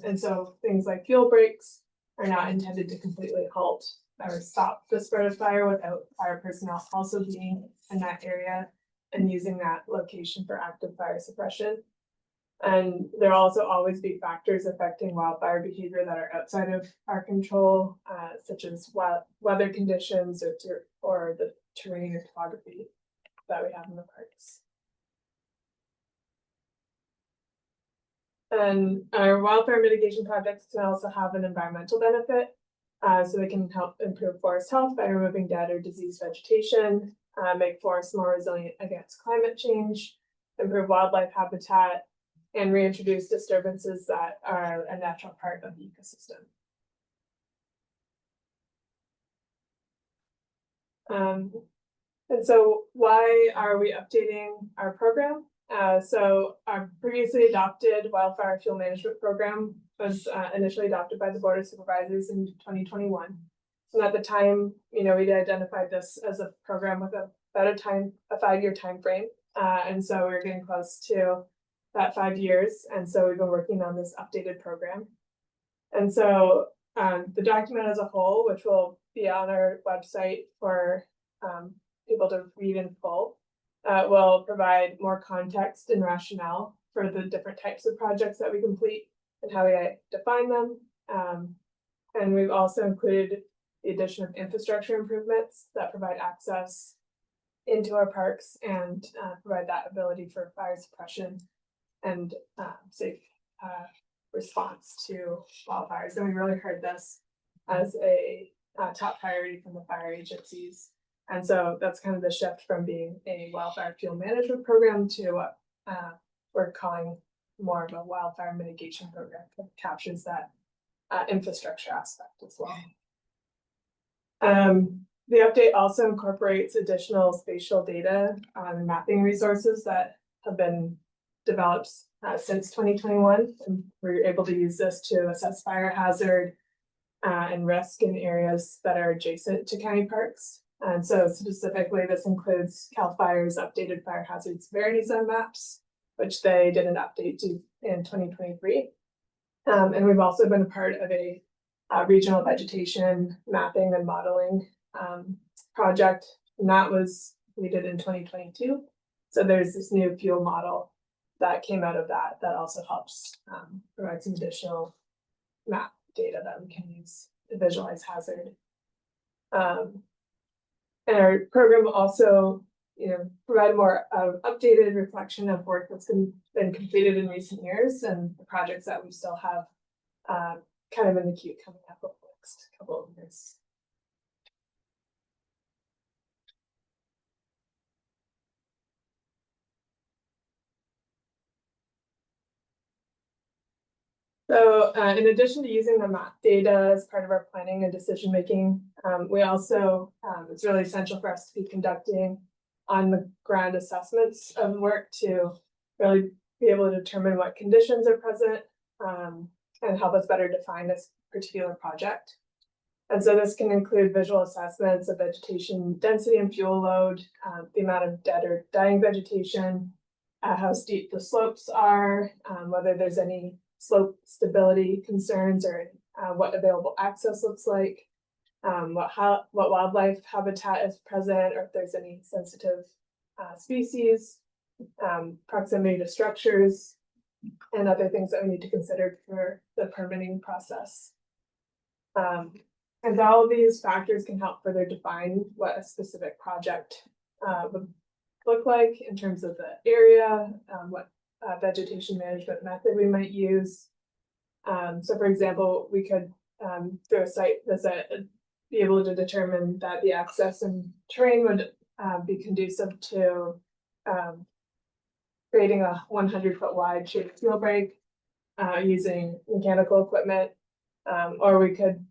And so things like fuel breaks are not intended to completely halt or stop the spread of fire without fire personnel also being in that area and using that location for active fire suppression. And there will also always be factors affecting wildfire behavior that are outside of our control, such as weather conditions or the terrain or topography that we have in the parks. And our wildfire mitigation projects can also have an environmental benefit. So they can help improve forest health by removing dead or diseased vegetation, make forests more resilient against climate change, improve wildlife habitat, and reintroduce disturbances that are a natural part of the ecosystem. And so why are we updating our program? So our previously adopted wildfire fuel management program was initially adopted by the Board of Supervisors in 2021. And at the time, we'd identified this as a program with a 5-year time frame. And so we're getting close to that 5 years. And so we've been working on this updated program. And so the document as a whole, which will be on our website for people to read in full, will provide more context and rationale for the different types of projects that we complete and how we define them. And we've also included the addition of infrastructure improvements that provide access into our parks and provide that ability for fire suppression and safe response to wildfires. And we really heard this as a top priority from the fire agencies. And so that's kind of the shift from being a wildfire fuel management program to what we're calling more of a wildfire mitigation program that captures that infrastructure aspect as well. The update also incorporates additional spatial data and mapping resources that have been developed since 2021. And we're able to use this to assess fire hazard and risk in areas that are adjacent to county parks. And so specifically, this includes CAL FIRE's updated fire hazard severity zone maps, which they did an update to in 2023. And we've also been a part of a regional vegetation mapping and modeling project, and that was completed in 2022. So there's this new fuel model that came out of that also helps provide some additional map data that we can use to visualize hazard. And our program will also, provide a more updated reflection of work that's been completed in recent years and the projects that we still have kind of in the queue coming up, hopefully. So in addition to using the map data as part of our planning and decision making, we also, it's really essential for us to be conducting on the ground assessments of work to really be able to determine what conditions are present and help us better define this particular project. And so this can include visual assessments of vegetation density and fuel load, the amount of dead or dying vegetation, how steep the slopes are, whether there's any slope stability concerns or what available access looks like, what wildlife habitat is present, or if there's any sensitive species, proximity to structures, and other things that we need to consider for the permitting process. And all of these factors can help further define what a specific project would look like in terms of the area, what vegetation management method we might use. So for example, we could through a site visit be able to determine that the access and terrain would be conducive to creating a 100-foot wide shaded fuel break using mechanical equipment, or we could,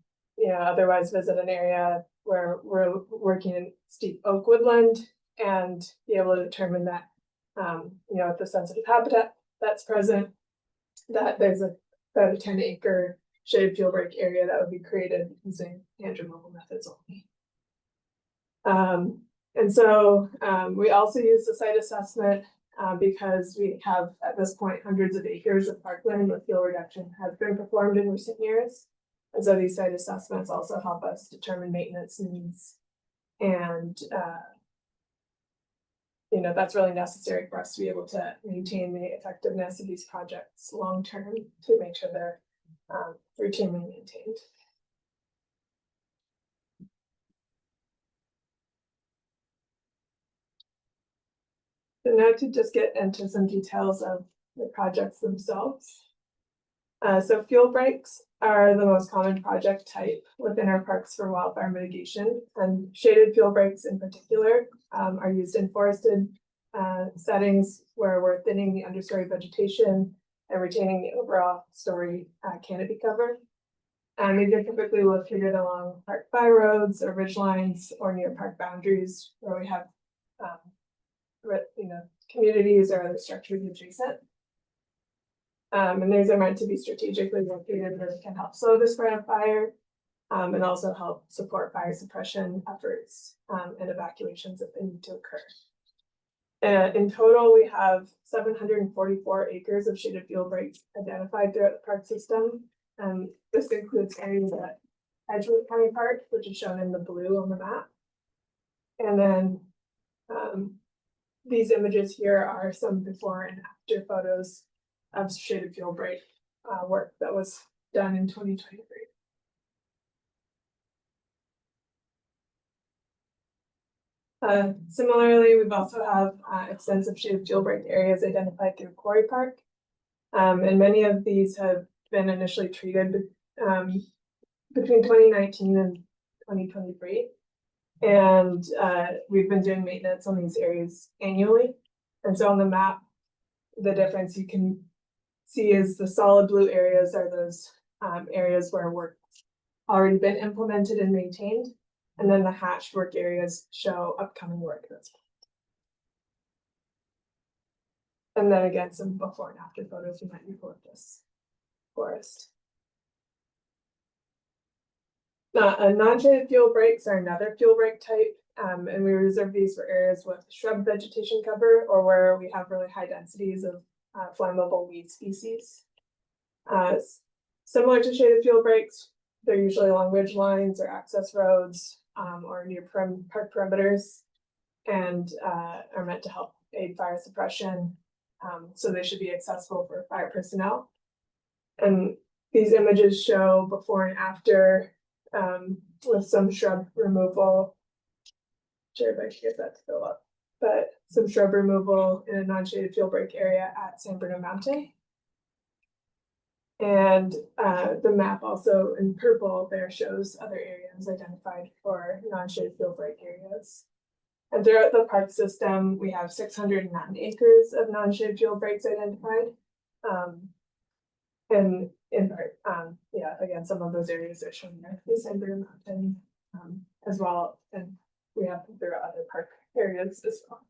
otherwise visit an area where we're working in steep oak woodland and be able to determine that, with the sensitive habitat that's present, that there's about a 10-acre shaded fuel break area that would be created using hand-removal methods only. And so we also use the site assessment because we have at this point hundreds of acres of parkland where fuel reduction has been performed in recent years. And so these site assessments also help us determine maintenance needs. And that's really necessary for us to be able to maintain the effectiveness of these projects long-term to make sure they're routinely maintained. So now to just get into some details of the projects themselves. So fuel breaks are the most common project type within our parks for wildfire mitigation, and shaded fuel breaks in particular are used in forested settings where we're thinning the understory vegetation and retaining the overall story canopy cover. And these are typically located along park byroads or ridge lines or near park boundaries where we have communities or other structures adjacent. And these are meant to be strategically located where they can help slow the spread of fire and also help support fire suppression efforts and evacuations if they need to occur. In total, we have 744 acres of shaded fuel breaks identified throughout the park system. This includes areas at Edgewood County Park, which is shown in the blue on the map. And then these images here are some before and after photos of shaded fuel break work that was done in 2023. Similarly, we've also have extensive shaded fuel break areas identified through Quarry Park. And many of these have been initially treated between 2019 and 2023. And we've been doing maintenance on these areas annually. And so on the map, the difference you can see is the solid blue areas are those areas where work's already been implemented and maintained. And then the hatched work areas show upcoming work that's planned. And then again, some before and after photos you might report this forest. Non-shaded fuel breaks are another fuel break type, and we reserve these for areas with shrub vegetation cover or where we have really high densities of flammable weed species. Similar to shaded fuel breaks, they're usually along ridge lines or access roads or near park perimeters, and are meant to help aid fire suppression. So they should be accessible for fire personnel. And these images show before and after with some shrub removal. Sure, if I can get that to go up, but some shrub removal in a non-shaded fuel break area at San Bruno Mountain. And the map also in purple there shows other areas identified for non-shaded fuel break areas. And throughout the park system, we have 609 acres of non-shaded fuel breaks identified. And in part, yeah, again, some of those areas are shown there, the Sandburn Mountain, as well, and we have them throughout other park areas as well.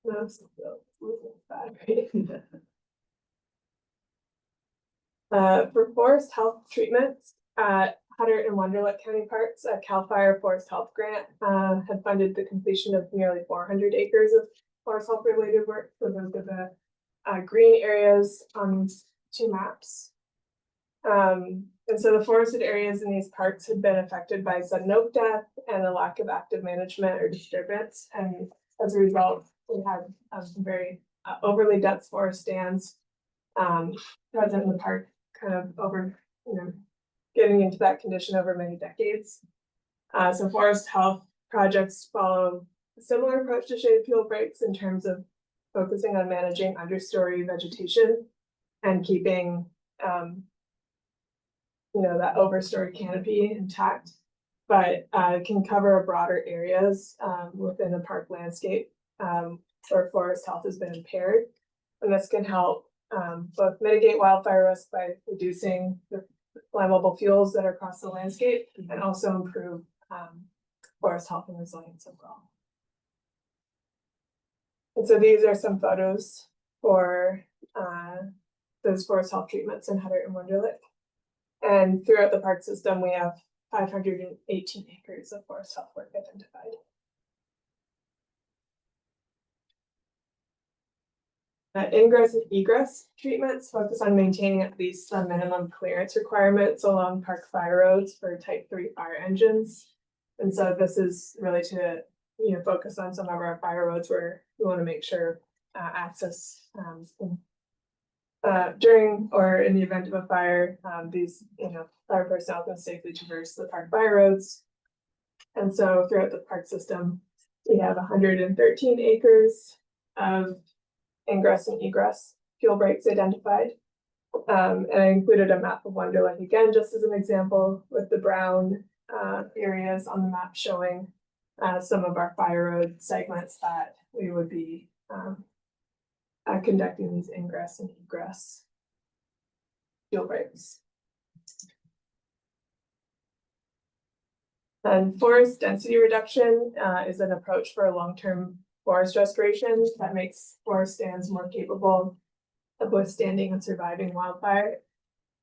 No, it's still bad, right? For forest health treatments at Hutter and Wonderlick County Parks, a CAL FIRE Forest Health Grant had funded the completion of nearly 400 acres of forest health related work for those of the green areas on these two maps. And so the forested areas in these parks had been affected by sudden oak death and a lack of active management or disturbance. And as a result, we had some very overly dense forest stands present in the park, kind of over, getting into that condition over many decades. So forest health projects follow a similar approach to shade fuel breaks in terms of focusing on managing understory vegetation and keeping that overstory canopy intact, but can cover broader areas within the park landscape where forest health has been impaired. And this can help both mitigate wildfire risk by reducing the flammable fuels that are across the landscape and also improve forest health and resilience overall. And so these are some photos for those forest health treatments in Hutter and Wonderlick. And throughout the park system, we have 518 acres of forest health work identified. Ingress and egress treatments focus on maintaining at least the minimum clearance requirements along park fire roads for type 3 fire engines. And so this is really to focus on some of our fire roads where we want to make sure access during or in the event of a fire, these fire personnel can safely traverse the park fire roads. And so throughout the park system, we have 113 acres of ingress and egress fuel breaks identified. And I included a map of Wonderlick again, just as an example, with the brown areas on the map showing some of our fire road segments that we would be conducting these ingress and egress fuel breaks. And forest density reduction is an approach for long-term forest restoration that makes forest stands more capable of withstanding and surviving wildfire.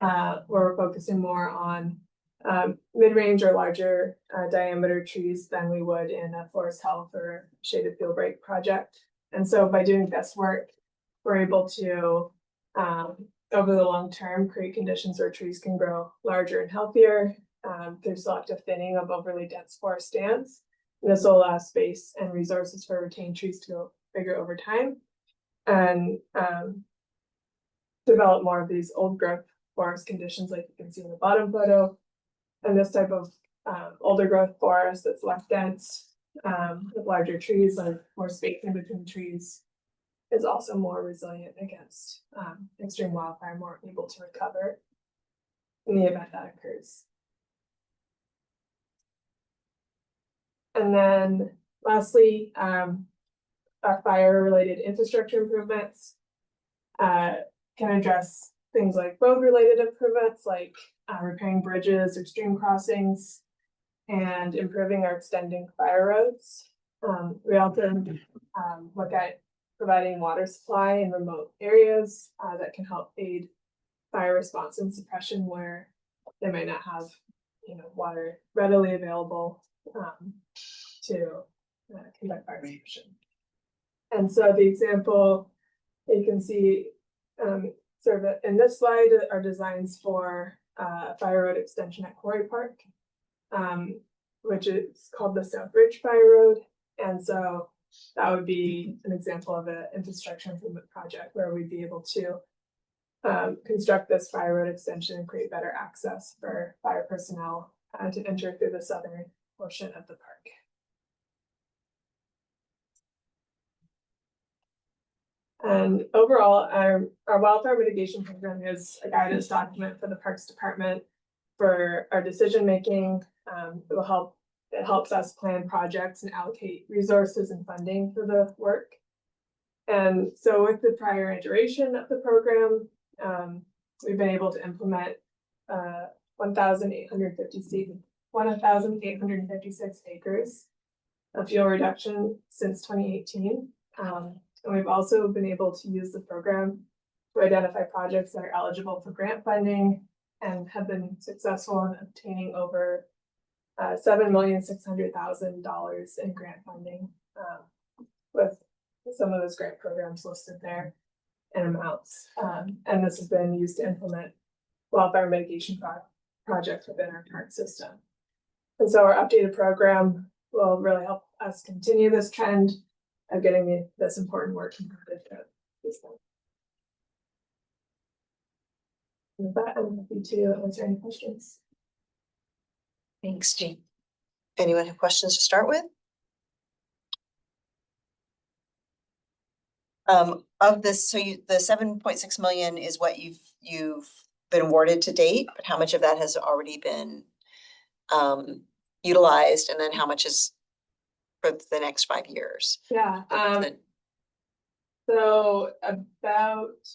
Where we're focusing more on mid-range or larger diameter trees than we would in a forest health or shaded fuel break project. And so by doing this work, we're able to, over the long term, create conditions where trees can grow larger and healthier through selective thinning of overly dense forest stands. And this will allow space and resources for retained trees to grow bigger over time and develop more of these old growth forest conditions like you can see in the bottom photo. And this type of older growth forest that's less dense with larger trees, like more space in between trees, is also more resilient against extreme wildfire, more able to recover in the event that occurs. And then lastly, our fire-related infrastructure improvements can address things like road-related improvements, like repairing bridges or stream crossings, and improving or extending fire roads. We also look at providing water supply in remote areas that can help aid fire response and suppression where they might not have water readily available to conduct fire suppression. And so the example you can see sort of in this slide are designs for fire road extension at Quarry Park, which is called the South Ridge Fire Road. And so that would be an example of an infrastructure improvement project where we'd be able to construct this fire road extension and create better access for fire personnel to enter through the southern portion of the park. And overall, our wildfire mitigation program is a guidance document for the Parks Department for our decision making. It will help It helps us plan projects and allocate resources and funding for the work. And so with the prior iteration of the program, we've been able to implement 1,856 acres of fuel reduction since 2018. And we've also been able to use the program to identify projects that are eligible for grant funding and have been successful in obtaining over $7,600,000 in grant funding, with some of those grant programs listed there and amounts. And this has been used to implement wildfire mitigation projects within our park system. And so our updated program will really help us continue this trend of getting this important work completed throughout the system. With that, I'm happy to answer any questions. Thanks, Jane. Anyone have questions to start with? Of this, so the 7.6 million is what you've been awarded to date, but how much of that has already been utilized, and then how much is for the next 5 years? Yeah, so about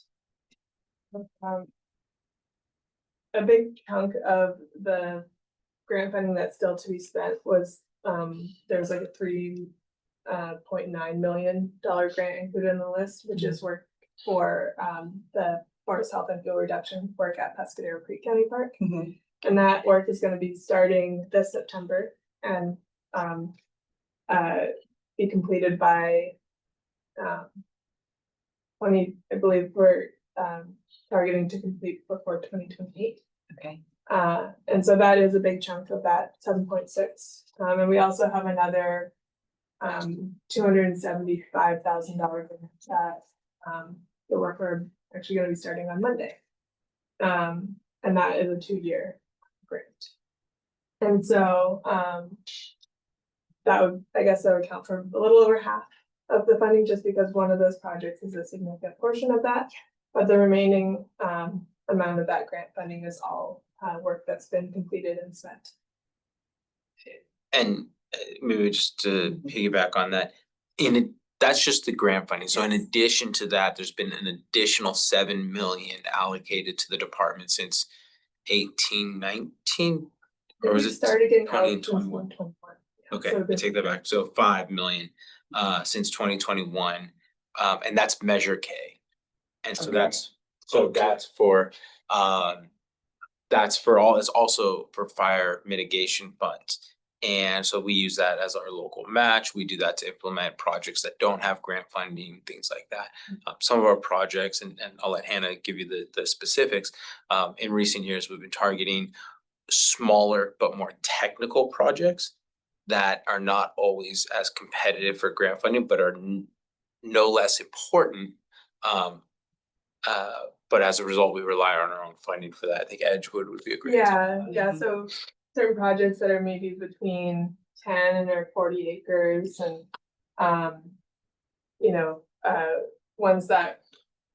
a big chunk of the grant funding that's still to be spent was there's like a $3.9 million grant included in the list, which is work for the forest health and fuel reduction work at Pescadero Creek County Park. And that work is going to be starting this September and be completed by 20, I believe we're targeting to complete before 2028. Okay. And so that is a big chunk of that 7.6. And we also have another $275,000 that the work we're actually going to be starting on Monday. And that is a 2-year grant. And so that would, I guess that would count for a little over half of the funding, just because one of those projects is a significant portion of that. But the remaining amount of that grant funding is all work that's been completed and spent. And maybe just to piggyback on that, that's just the grant funding. So in addition to that, there's been an additional 7 million allocated to the department since 18-19, or was it started getting 2021? 2021? Okay, So I take that back. So 5 million since 2021, and that's Measure K. And so Okay. that's for all, it's also for fire mitigation funds. And so we use that as our local match. We do that to implement projects that don't have grant funding, things like that. Some of our projects, and I'll let Hannah give you the specifics. In recent years, we've been targeting smaller but more technical projects that are not always as competitive for grant funding, but are no less important. But as a result, we rely on our own funding for that. I think Edgewood would be a great example. Yeah, so certain projects that are maybe between 10 and or 40 acres, and ones that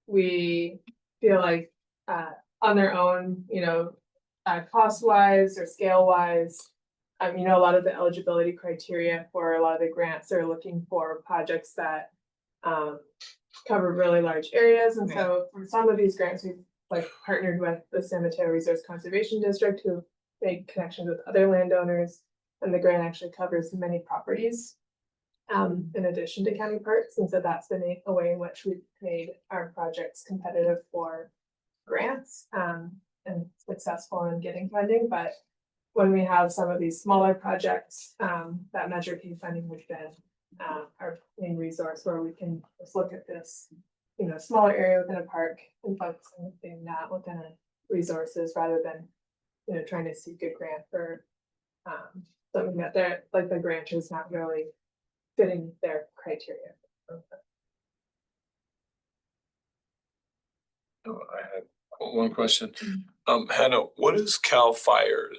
we feel like on their own, cost wise or scale wise, a lot of the eligibility criteria for a lot of the grants are looking for projects that cover really large areas. And so for some of these grants, we've partnered with the San Mateo Resource Conservation District, who made connections with other landowners, and the grant actually covers many properties in addition to county parks. And so that's been a way in which we've made our projects competitive for grants and successful in getting funding. But when we have some of these smaller projects, that Measure K funding would have been our main resource, where we can just look at this, smaller area within a park and focus on doing that within our resources, rather than, trying to seek a grant for something that the grant is not really fitting their criteria. I had one question. Hannah, what is CAL FIRE?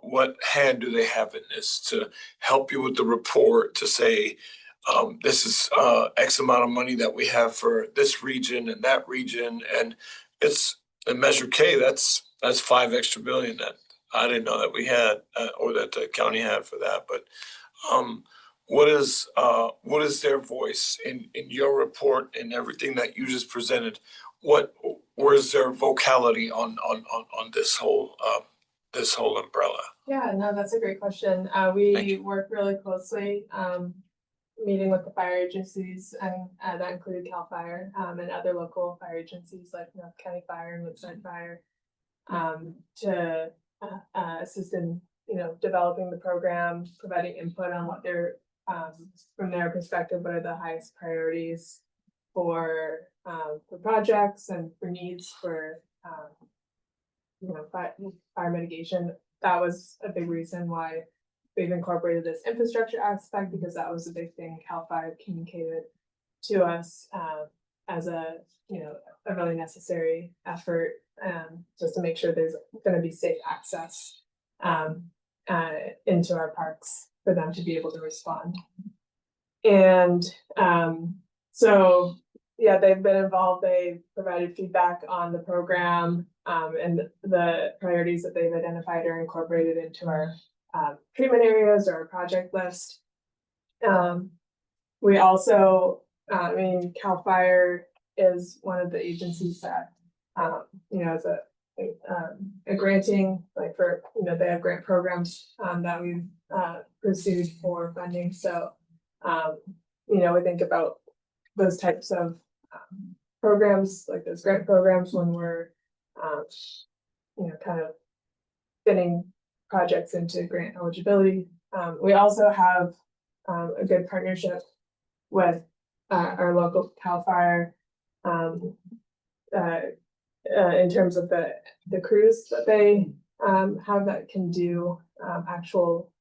What hand do they have in this to help you with the report, to say, this is X amount of money that we have for this region and that region, and it's a Measure K, that's 5 extra billion that I didn't know that we had, or that the county had for that, but, what is their voice in your report and everything that you just presented? Where's their vocality on this whole umbrella? Yeah, no, that's a great question. Thank We you. work really closely, meeting with the fire agencies and that included CAL FIRE, and other local fire agencies like North County Fire and Woodside Fire. To assist in, developing the program, providing input on what they're, from their perspective, what are the highest priorities for projects and for needs for, fire mitigation. That was a big reason why we've incorporated this infrastructure aspect, because that was a big thing CAL FIRE communicated to us as a, a really necessary effort, just to make sure there's gonna be safe access into our parks for them to be able to respond. And so, yeah, they've been involved, they provided feedback on the program, and the priorities that they've identified are incorporated into our treatment areas or our project list. We also, CAL FIRE is one of the agencies that, is a granting, like for, they have grant programs that we've pursued for funding. So, we think about those types of programs, like those grant programs, when we're, kind of fitting projects into grant eligibility. We also have a good partnership with our local CAL FIRE in terms of the crews that they have that can do actual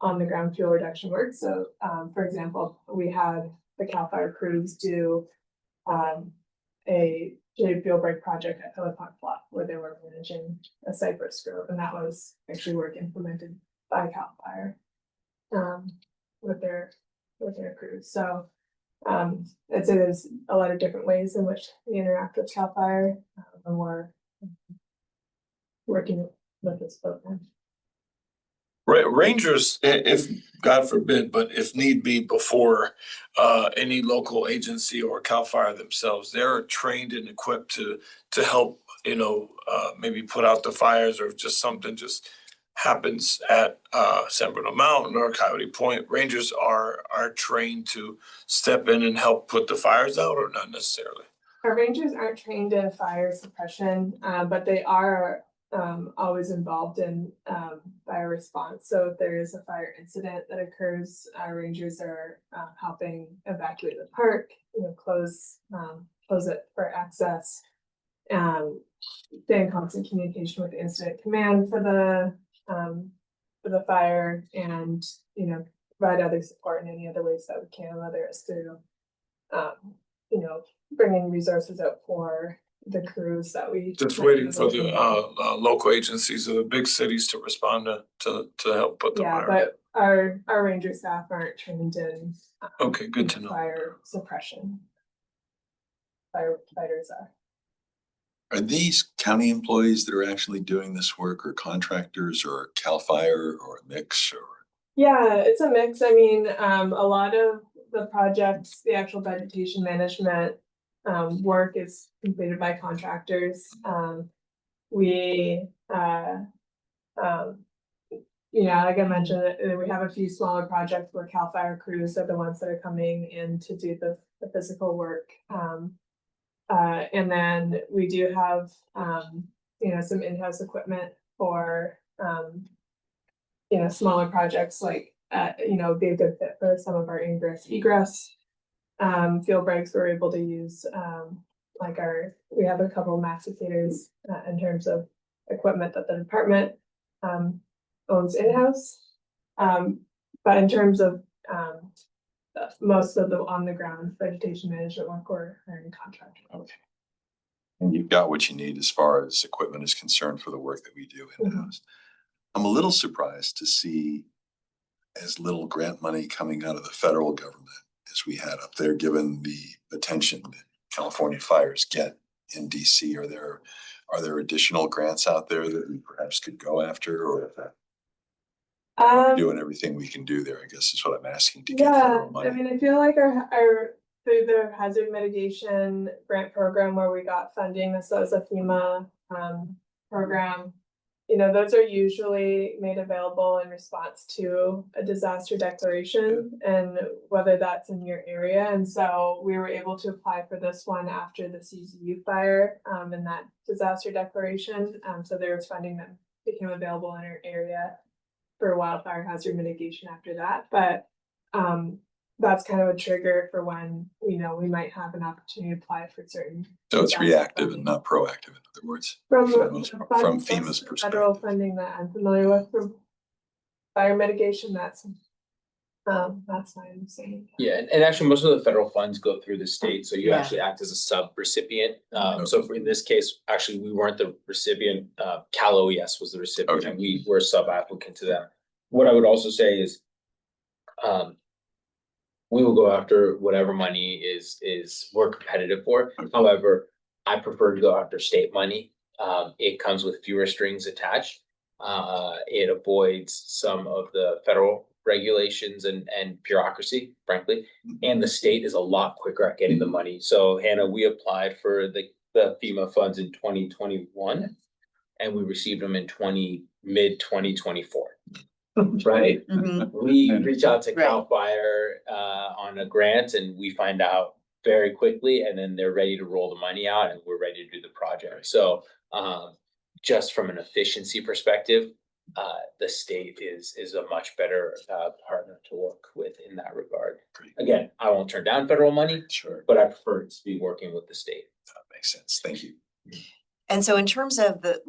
on the ground fuel reduction work. So for example, we had the CAL FIRE crews do a shade fuel break project at Philipon Flat, where they were managing a cypress grove, and that was actually work implemented by CAL FIRE with their crews. So I'd say there's a lot of different ways in which we interact with CAL FIRE, and we're working with this program. Rangers, if God forbid, but if need be, before any local agency or CAL FIRE themselves, they're trained and equipped to help, maybe put out the fires, or if just something just happens at San Bruno Mountain or Coyote Point. Rangers are trained to step in and help put the fires out, or not necessarily? Our rangers aren't trained in fire suppression, but they are always involved in fire response. So if there is a fire incident that occurs, our rangers are helping evacuate the park, close it for access, stay in constant communication with the incident command for the fire, and provide other support in any other ways that we can, whether it's through bringing resources out for the crews that we Just waiting for the local agencies of the big cities to respond to help put the fire. But our ranger staff aren't trained in Okay, good to know. fire suppression. Firefighters are. Are these county employees that are actually doing this work, or contractors, or CAL FIRE, or a mix, or? Yeah, it's a mix. I mean, a lot of the projects, the actual vegetation management work is completed by contractors. Like I mentioned, we have a few smaller projects where CAL FIRE crews are the ones that are coming in to do the physical work. And then we do have, some in-house equipment for, smaller projects, like, be a good fit for some of our egress. Fuel breaks, we're able to use, we have a couple of massacators in terms of equipment that the department owns in-house. But in terms of most of the on-the-ground vegetation management work, we're hiring contractors. Okay. And you've got what you need as far as equipment is concerned for the work that we do in-house. I'm a little surprised to see as little grant money coming out of the federal government as we had up there, given the attention that California fires get in DC? Are there additional grants out there that we perhaps could go after, or are we doing everything we can do there? I guess is what I'm asking to get Yeah, federal I money. mean, I feel like our through the hazard mitigation grant program where we got funding, this was a FEMA program. You know, those are usually made available in response to a disaster declaration and whether that's in your area. And so we were able to apply for this one after the CZU fire and that disaster declaration. So there was funding that became available in our area for wildfire hazard mitigation after that. But that's kind of a trigger for when we know we might have an opportunity to apply for certain. So it's disaster reactive funding. and not proactive, in other words. From for the most part, from that's FEMA's federal perspective. funding that I'm familiar with from fire mitigation, that's my understanding. Yeah, and actually, most of the federal funds go through the state, so you Yeah. actually act as a sub-recipient. So in this case, actually, we weren't the recipient, Cal OES was the recipient, Okay. and we were a sub-applicant to them. What I would also say is, we will go after whatever money is we're competitive for. Okay. However, I prefer to go after state money. It comes with fewer strings attached. It avoids some of the federal regulations and bureaucracy, frankly. And the state is a lot quicker at getting the money. So Hannah, we applied for the FEMA funds in 2021 and we received them in mid 2024. Right? Mhm. We reach out to Right. CAL FIRE on a grant and we find out very quickly and then they're ready to roll the money out and we're ready to do the project. So just from an efficiency perspective, the state is a much better partner to work with in that regard. Great. Again, I won't turn down federal money, Sure, but I prefer to be working with the state. that makes sense. Thank you. And so in terms of the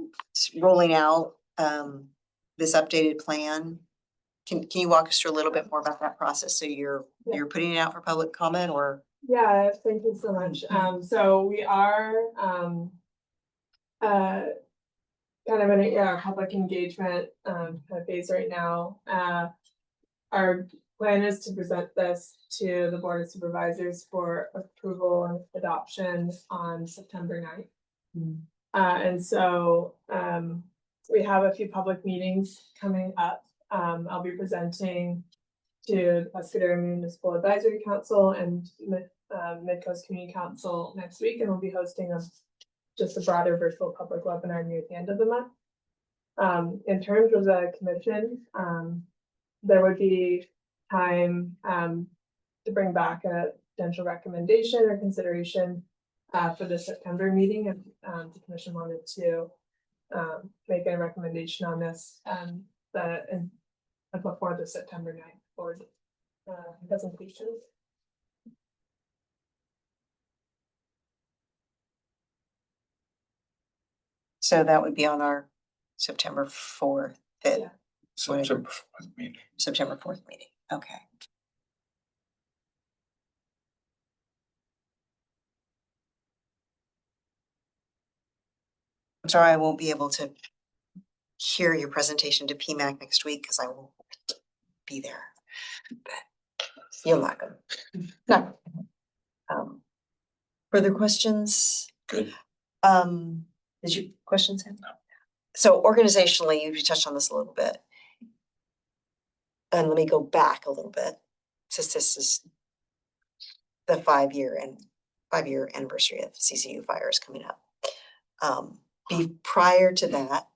rolling out this updated plan, can you walk us through a little bit more about that process? So you're putting it out for public comment or? Yeah, thank you so much. So we are kind of in a public engagement kind of phase right now. Our plan is to present this to the Board of Supervisors for approval and adoption on September 9th. And so we have a few public meetings coming up. I'll be presenting to the Pescadero Municipal Advisory Council and Midcoast Community Council next week, and we'll be hosting just a broader virtual public webinar near the end of the month. In terms of the commission, there would be time to bring back a potential recommendation or consideration for the September meeting if the commission wanted to make a recommendation on this before the September 9th board presentation. So that would be on our September 4th, Yeah. September 4th meeting. September 4th meeting. Okay. I'm sorry, I won't be able to hear your presentation to PMAC next week because I won't be there. But you're welcome. No. Further questions? Good. Did you questions have? So organizationally, you touched on this a little bit. And let me go back a little bit, since this is the 5-year anniversary of CCU fires coming up. Prior to that,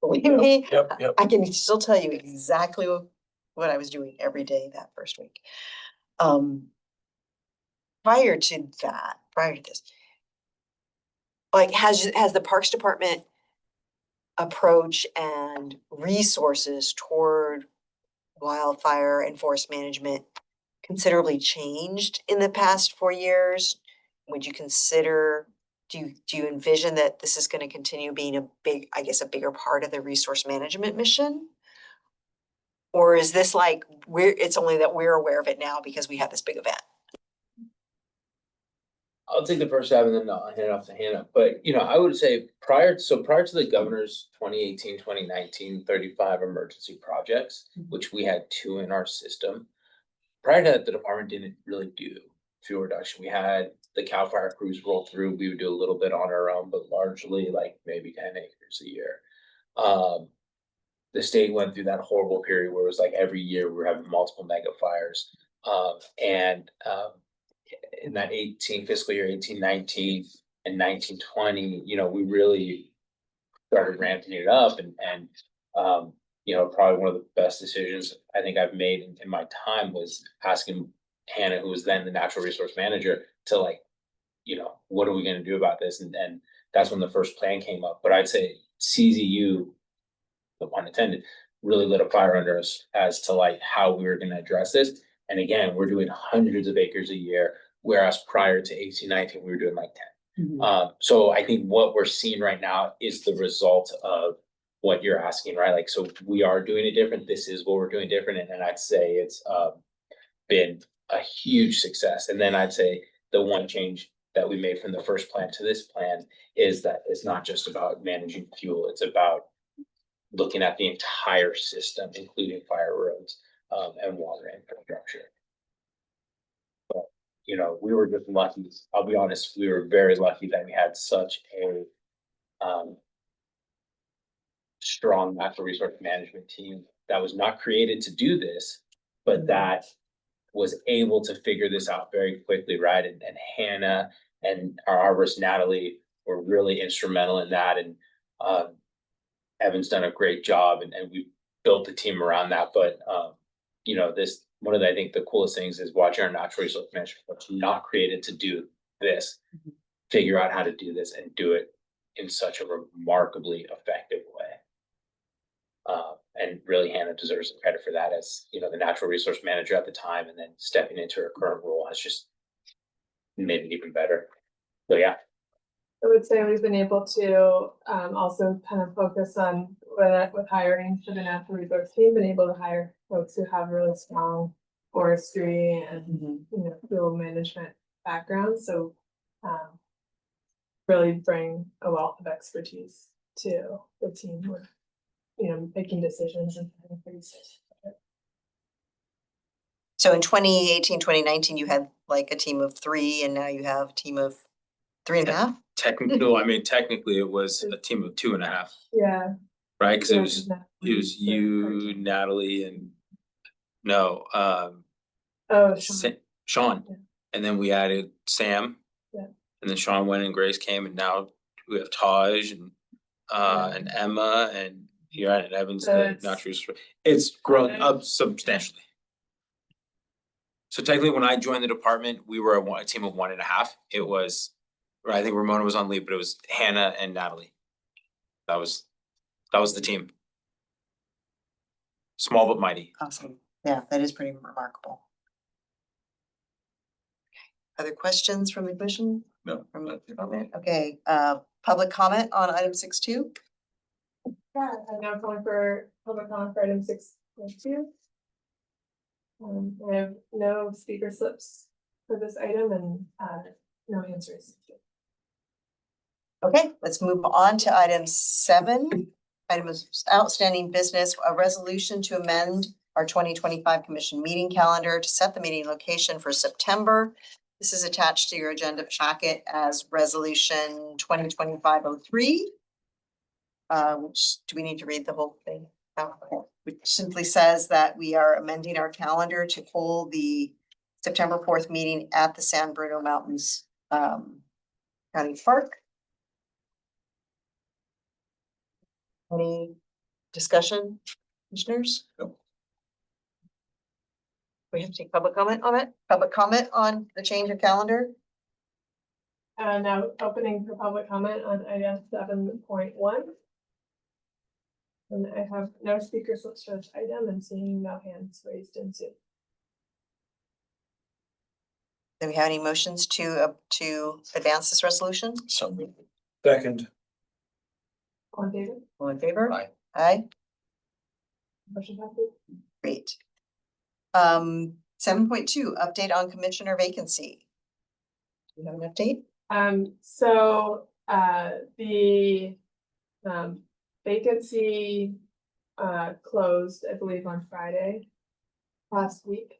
believe me, Yep. I can still tell you exactly what I was doing every day that first week. Prior to this, like has the Parks Department approach and resources toward wildfire and forest management considerably changed in the past 4 years? Would you consider, do you envision that this is going to continue being a bigger part of the resource management mission? Or is this like it's only that we're aware of it now because we had this big event? I'll take the first stab and then I'll hand it off to Hannah. But, I would say prior to the governor's 2018, 2019, 35 emergency projects, which we had 2 in our system. Prior to that, the department didn't really do fuel reduction. We had the CAL FIRE crews roll through. We would do a little bit on our own, but largely like maybe 10 acres a year. The state went through that horrible period where it was like every year we were having multiple mega fires. In that fiscal year 18-19 and 19-20, we really started ramping it up and probably one of the best decisions I think I've made in my time was asking Hannah, who was then the natural resource manager, to what are we gonna do about this? And that's when the first plan came up. But I'd say CZU, no pun intended, really lit a fire under us as to how we were gonna address this. And again, we're doing hundreds of acres a year, whereas prior to 18-19, we were doing 10. So I think what we're seeing right now is the result of what you're asking, right? So we are doing it different. This is what we're doing different. And I'd say it's been a huge success. And then I'd say the one change that we made from the first plan to this plan is that it's not just about managing fuel. It's about looking at the entire system, including fire roads and water infrastructure. But, we were just lucky. I'll be honest, we were very lucky that we had such a strong natural resource management team that was not created to do this, but that was able to figure this out very quickly, right? And Hannah and our arborist Natalie were really instrumental in that. And Evan's done a great job, and we built the team around that. But this one of the, I think the coolest things is watching our natural resource management, which not created to do this, figure out how to do this and do it in such a remarkably effective way. And really Hannah deserves some credit for that as, the natural resource manager at the time, and then stepping into her current role has just made it even better. So yeah. I would say we've been able to also kind of focus on with hiring for the natural resource team, been able to hire folks who have really strong forestry and fuel management backgrounds. So really bring a wealth of expertise to the team with making decisions and pretty safe. So in 2018, 2019, you had a team of 3, and now you have a team of 3.5? Technically it was a team of 2.5. Yeah. Right, because it was you, Natalie, and Sean. Yeah. And then we added Sam. Yeah. And then Sean went and Grace came, and now we have Taj and Emma and and Evans, the natural resource. It's grown up substantially. So technically, when I joined the department, we were a team of 1.5. It was, I think Ramona was on leave, but it was Hannah and Natalie. That was the team. Small but mighty. Awesome. Yeah, that is pretty remarkable. Okay. Other questions from the commission? No. From the department? Okay, public comment on item 6.2? Yeah, I'm now calling for public comment for item 6.2. I have no speaker slips for this item and no answers. Okay, let's move on to item 7. Item of outstanding business, a resolution to amend our 2025 commission meeting calendar to set the meeting location for September. This is attached to your agenda packet as resolution 2025-03. Which, do we need to read the whole thing? Which simply says that we are amending our calendar to hold the September 4th meeting at the San Bruno Mountains County Park. Any discussion, commissioners? Nope. We have to take public comment on it? Public comment on the change of calendar? Now opening for public comment on item 7.1. And I have no speaker slips for this item and seeing no hands raised in Zoom. Do we have any motions to advance this resolution? Second. All in favor? All in favor? Aye. Aye, Motion passes. great. 7.2, update on commissioner vacancy. Do you have an update? So the vacancy closed, I believe, on Friday last week.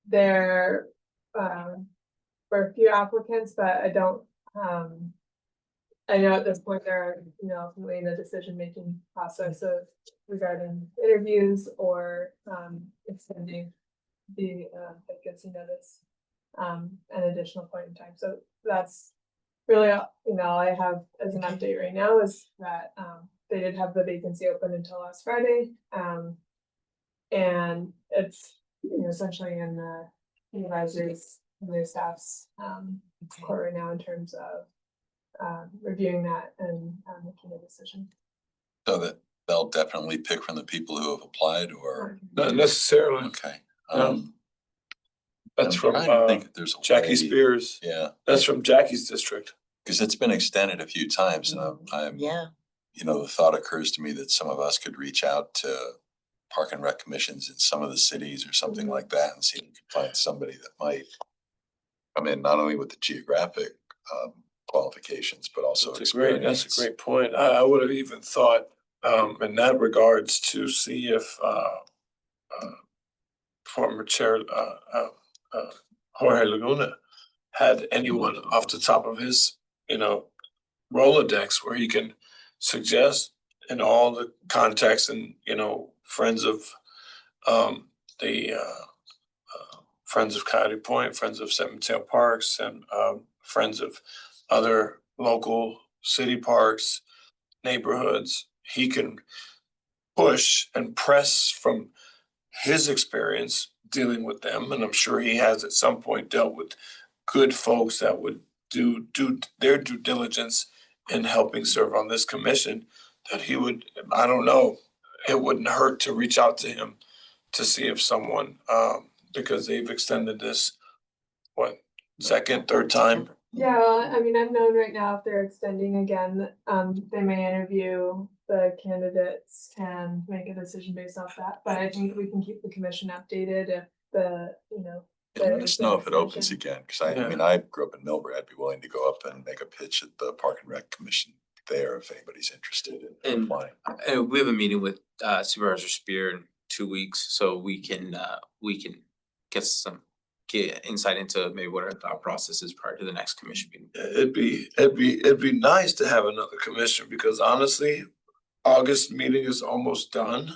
there were a few applicants, but I don't, I know at this point they're, ultimately in the decision-making process of regarding interviews or extending the vacancy notice an additional point in time. So that's really, all I have as an update right now is that they did have the vacancy open until last Friday. And it's, essentially in the advisors and their staff's court right now in terms of reviewing that and making a decision. So that they'll definitely pick from the people who have applied or, Not necessarily. okay. No. That's I'm from trying to think if there's a Jackie way- Spears. Yeah, That's from Jackie's district. because it's been extended a few times and I'm, Yeah. the thought occurs to me that some of us could reach out to park and rec commissions in some of the cities or something Mhm. like that and see if we can find somebody that might come in not only with the geographic qualifications, but also That's a experience. great point. I would have even thought, in that regards to see if, former chair, Jorge Laguna had anyone off the top of his, Rolodex where he can suggest in all the contexts and, friends of, the, Friends of Coyote Point, Friends of San Mateo Parks, and friends of other local city parks, neighborhoods. He can push and press from his experience dealing with them, and I'm sure he has at some point dealt with good folks that would do their due diligence in helping serve on this commission, that he would, I don't know, it wouldn't hurt to reach out to him to see if someone, because they've extended this, second, third time? Yeah, well, I mean, unknown right now if they're extending again, they may interview the candidates and make a decision based off that, but I think we can keep the commission updated if the, Let us know if it opens extension. again, because Yeah. I grew up in Millbury. I'd be willing to go up and make a pitch at the Park and Rec Commission there if anybody's interested in And- applying. We have a meeting with Supervisor Spear in 2 weeks, so we can get insight into maybe what our thought process is prior to the next commission meeting. It'd be nice to have another commission, because honestly, August meeting is almost done.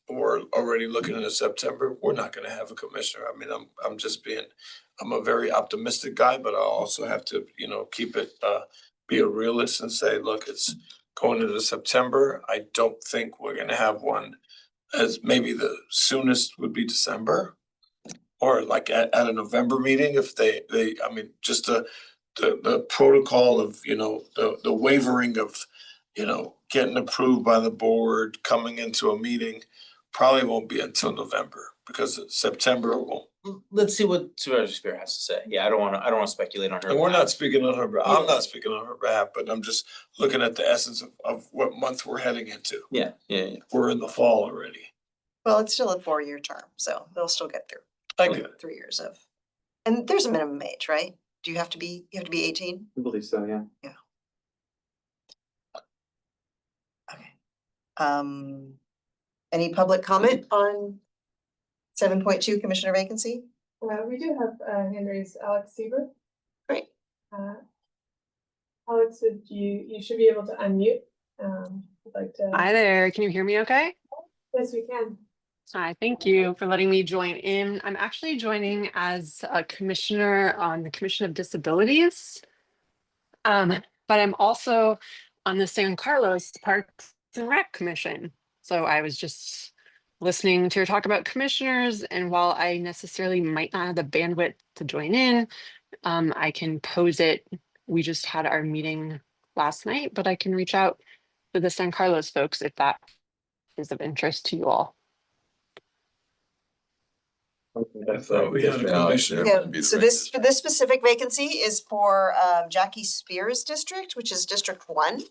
We're already looking into September. We're not gonna have a commissioner. I mean, I'm a very optimistic guy, but I also have to, keep it, be a realist and say, look, it's going into September. I don't think we're gonna have one, as maybe the soonest would be December. Or like at a November meeting, if they, I mean, just the protocol of, the wavering of, getting approved by the board, coming into a meeting, probably won't be until November, because September won't. Let's see what Supervisor Spear has to say. Yeah, I don't wanna speculate on her. And we're behalf. not speaking on her, I'm Yeah. not speaking on her behalf, but I'm just looking at the essence of what month we're heading into. Yeah. We're in the fall already. Well, it's still a 4-year term, so they'll still get through I get it. 3 years of. And there's a minimum age, right? Do you have to be 18? I believe so, yeah. Okay. Any public comment on 7.2 commissioner vacancy? We do have hand raised, Alex Seaver. Great. Alex, you should be able to unmute. I'd like to. Hi there, can you hear me okay? Yes, we can. Hi, thank you for letting me join in. I'm actually joining as a commissioner on the Commission of Disabilities. But I'm also on the San Carlos Parks and Rec Commission. So I was just listening to your talk about commissioners, and while I necessarily might not have the bandwidth to join in, I can pose it. We just had our meeting last night, but I can reach out to the San Carlos folks if that is of interest to you all. I thought we had a No, commissioner. it Yeah, would be the so right this district. specific vacancy is for Jackie Spears district, which is District 1.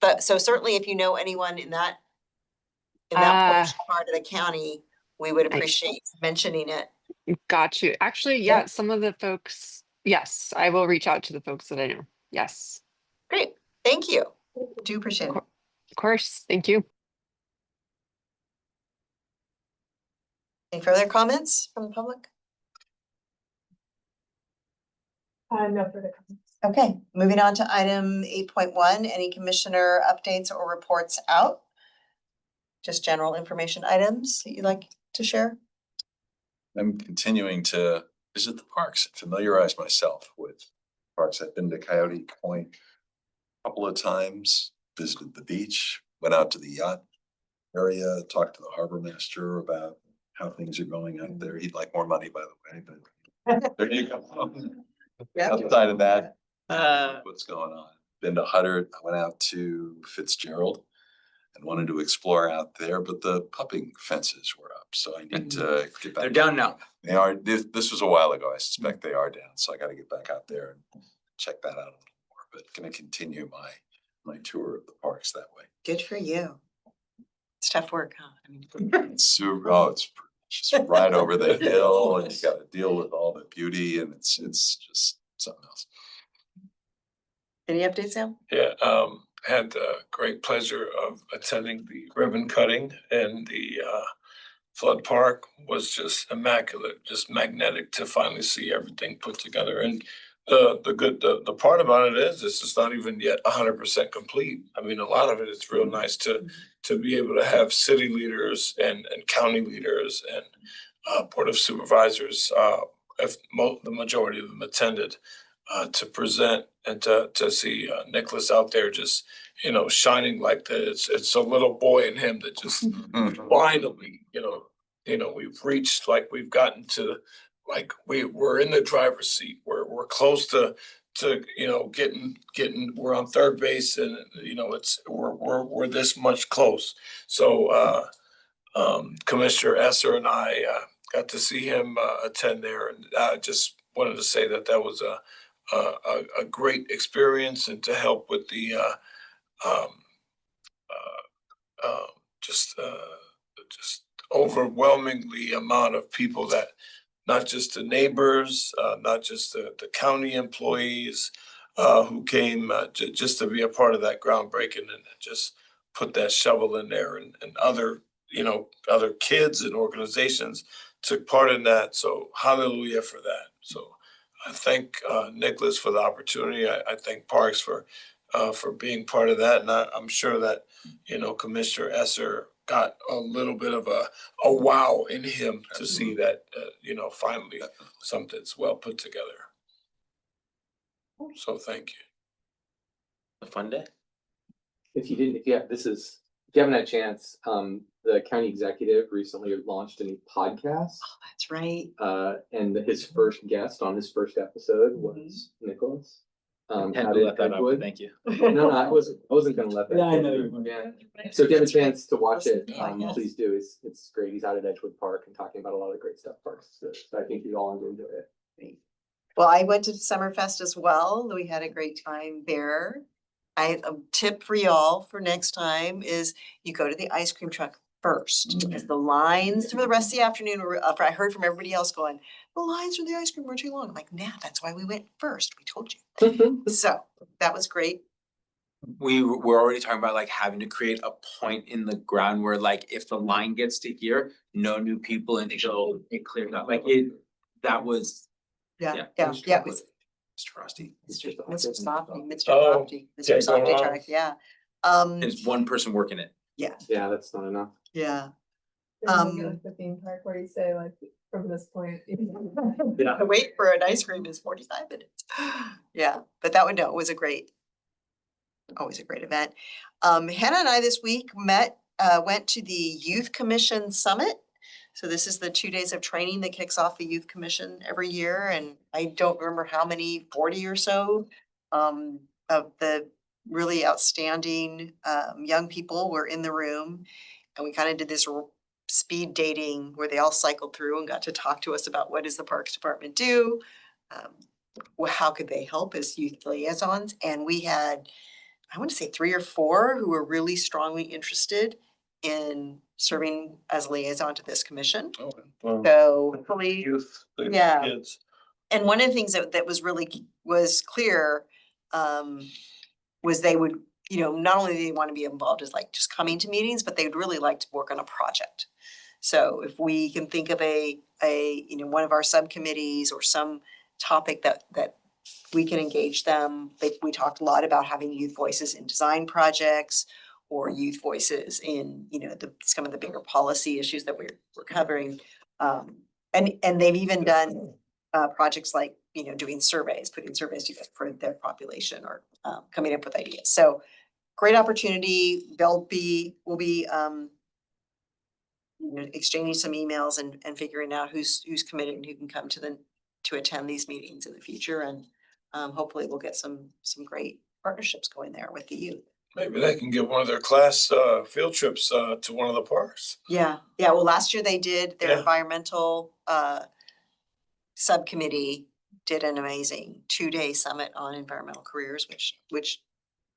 But so certainly if you know anyone in that portion part of the county, we would appreciate mentioning it. Got you. Actually, Yeah. yeah, some of the folks, yes, I will reach out to the folks that I know. Yes, Great, thank you. Do appreciate it. of course. Thank you. Any further comments from the public? No further comments. Okay, moving on to item 8.1, any commissioner updates or reports out? Just general information items that you'd like to share? I'm continuing to visit the parks, and familiarize myself with parks. I've been to Coyote Point a couple of times, visited the beach, went out to the yacht area, talked to the harbor master about how things are going out there. He'd like more money, by the way, but there you go. Yeah. Outside of that, Uh, what's going on? Been to Huddard, I went out to Fitzgerald and wanted to explore out there, but the pupping fences were up, so I need to get back. they're down now. They are, this was a while ago. I suspect they are down, so I gotta get back out there and check that out a little more, but gonna continue my tour of the parks that way. Good for you. It's tough work, huh? I mean, It's super, oh, it's just right over the hill and you gotta deal with all the beauty and it's just something else. Any updates, Sam? Yeah, had the great pleasure of attending the ribbon cutting, and the flood park was just immaculate, just magnetic to finally see everything put together. And the part about it is, it's just not even yet 100% complete. I mean, a lot of it is real nice to be able to have city leaders and county leaders and board of supervisors, if the majority of them attended, to present and to see Nicholas out there just, you know, shining like this. It's a little boy in him that just finally, we've reached, like, we've gotten to, like, we're in the driver's seat. We're close to getting we're on third base, and we're this much close. So Commissioner Esser and I got to see him attend there, and I just wanted to say that was a great experience, and to help with the um, just overwhelmingly amount of people, that not just the neighbors, not just the county employees who came just to be a part of that groundbreaking, and just put that shovel in there, and other, other kids and organizations took part in that. So hallelujah for that. So I thank Nicholas for the opportunity. I thank Parks for being part of that. And I'm sure that, Commissioner Esser got a little bit of a wow in him to see that, finally something's well put together. So thank you. A fun day. If you haven't had a chance, the county executive recently launched a new podcast. Oh, that's right. And his first guest on his first episode was Nicholas. Had out to of let that up, Edgewood. thank you. No, I wasn't gonna let that. Yeah, I go know through. you weren't. Yeah. So if you have a chance to watch it, Yes. please do. It's great. He's out at Edgewood Park and talking about a lot of great stuff parks. So I think you all enjoy it. Well, I went to Summerfest as well. We had a great time there. A tip for y'all for next time is you go to the ice cream truck first, because the lines for the rest of the afternoon were up. I heard from everybody else going, the lines for the ice cream were too long. I'm like, nah, that's why we went first. We told you. So that was great. We were already talking about like having to create a point in the ground where, like, if the line gets to here, no new people until it clears out. Like that was. Yeah. Mr. Frosty. Mr. Softy, Mr. Oh, Softy, Mr. yeah, Softy go on. truck, yeah. There's one person working it. Yeah, that's not enough. Yeah. Like the theme park where you say, like, from this point. The wait for an ice cream is 45 minutes. Yeah, but it was always a great event. Hannah and I this week went to the Youth Commission Summit. So this is the 2 days of training that kicks off the Youth Commission every year. And I don't remember how many, 40 or so of the really outstanding young people were in the room. And we kind of did this speed dating where they all cycled through and got to talk to us about what does the Parks Department do? How could they help as youth liaisons? And we had, I want to say 3 or 4 who were really strongly interested in serving as liaison to this commission. Oh, well, So hopefully, youth, the yeah. kids. and one of the things that was really was clear was they would, not only do they want to be involved as like just coming to meetings, but they'd really like to work on a project. So if we can think of one of our subcommittees or some topic that we can engage them. We talked a lot about having youth voices in design projects or youth voices in, some of the bigger policy issues that we're covering. And they've even done projects like, doing surveys, putting surveys together for their population or coming up with ideas. So great opportunity. We'll be exchanging some emails and figuring out who's committed and who can come to attend these meetings in the future. And hopefully we'll get some great partnerships going there with the youth. Maybe they can get one of their class field trips to one of the parks. Yeah. Well, last year they did their Yeah. environmental subcommittee did an amazing 2-day summit on environmental careers, which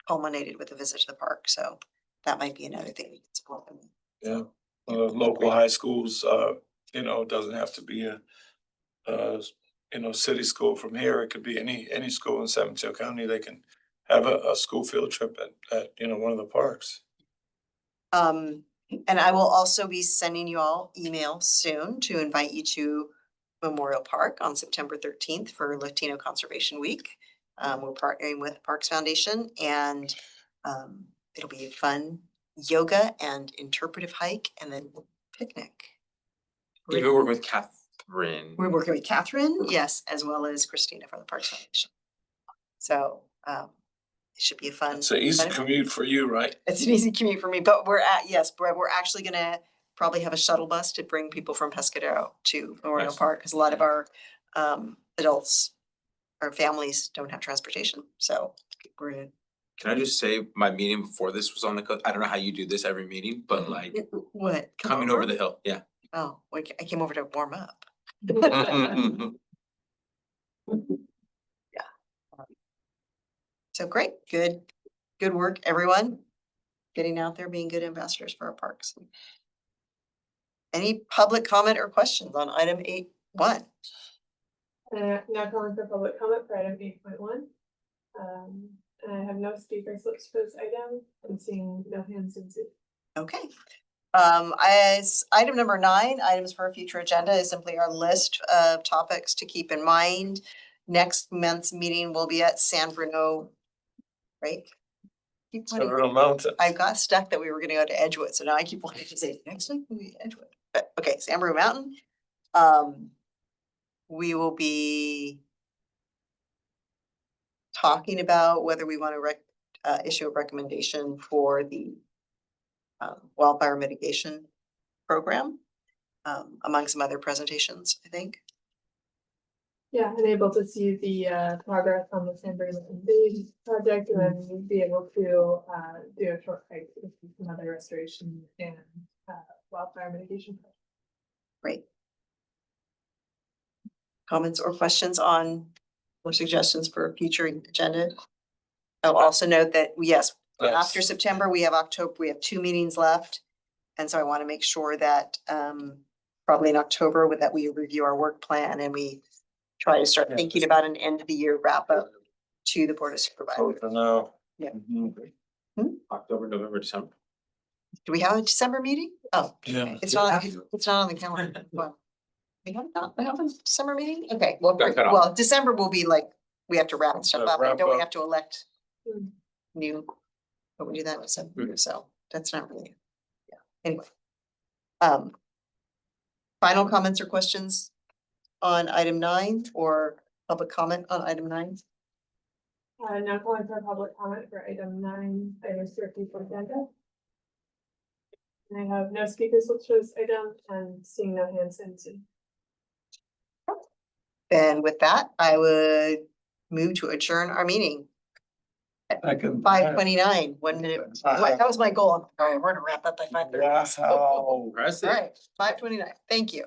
culminated with a visit to the park. So that might be another thing we can support them. Yeah, local high schools, doesn't have to be a city school from here. It could be any school in San Mateo County. They can have a school field trip at one of the parks. And I will also be sending you all emails soon to invite you to Memorial Park on September 13th for Latino Conservation Week. We're partnering with Parks Foundation, and it'll be a fun yoga and interpretive hike and then picnic. Even work with Catherine. We're working with Catherine, yes, as well as Christina from the Parks Foundation. So it should be a fun. It's an easy fun- commute for you, right? It's an easy commute for me, but we're actually gonna probably have a shuttle bus to bring people from Pescadero to Memorial Nice. Park, because a lot of our adults or families don't have transportation, so we're gonna. Can I just say, my meeting before this was on the coast. I don't know how you do this every meeting, but like What? Come coming over the hill, yeah. Oh, I came over to warm up. So great, good work, everyone. Getting out there, being good ambassadors for our parks. Any public comment or questions on item 8.1? Now calling for public comment for item 8.1. And I have no speaker slips for this item. I'm seeing no hands in Zoom. Okay. As item number 9, items for a future agenda is simply our list of topics to keep in mind. Next month's meeting will be at San Bruno, right? Keep wanting- Several mountains. I got stuck that we were gonna go to Edgewood, so now I keep wanting to say next week we be Edgewood. But okay, San Bruno Mountain. We will be talking about whether we want to issue a recommendation for the wildfire mitigation program, among some other presentations, I think. Yeah, and able to see the progress on the San Bruno project, and then be able to do a short hike with some other restoration and wildfire mitigation. Great. Comments or questions on or suggestions for a future agenda? I'll also note that, yes, after September, we have October, we have 2 meetings left. And so I want to make sure that probably in October that we review our work plan and we try to start thinking about an end of the year wrap up to the Board of Supervisors. For now. Yeah. October, November, December. Do we have a December meeting? Oh, Yeah. it's not on the calendar. Well, we have a December meeting? Okay, well, Got cut off. well, December will be like, we have to wrap stuff up, and Wrap don't we up. have to elect Hmm. new? But we do that in December, Mhm. so that's not really, yeah, anyway. Final comments or questions on item 9 or public comment on item 9? Now calling for public comment for item 9, items for future agenda. And I have no speaker slips for this item and seeing no hands in Zoom. Then with that, I would move to adjourn our meeting. I can. 5:29, 1 minute. That was my goal. All right, we're gonna wrap up by 5:30. Wow. All right, 5:29. Thank you.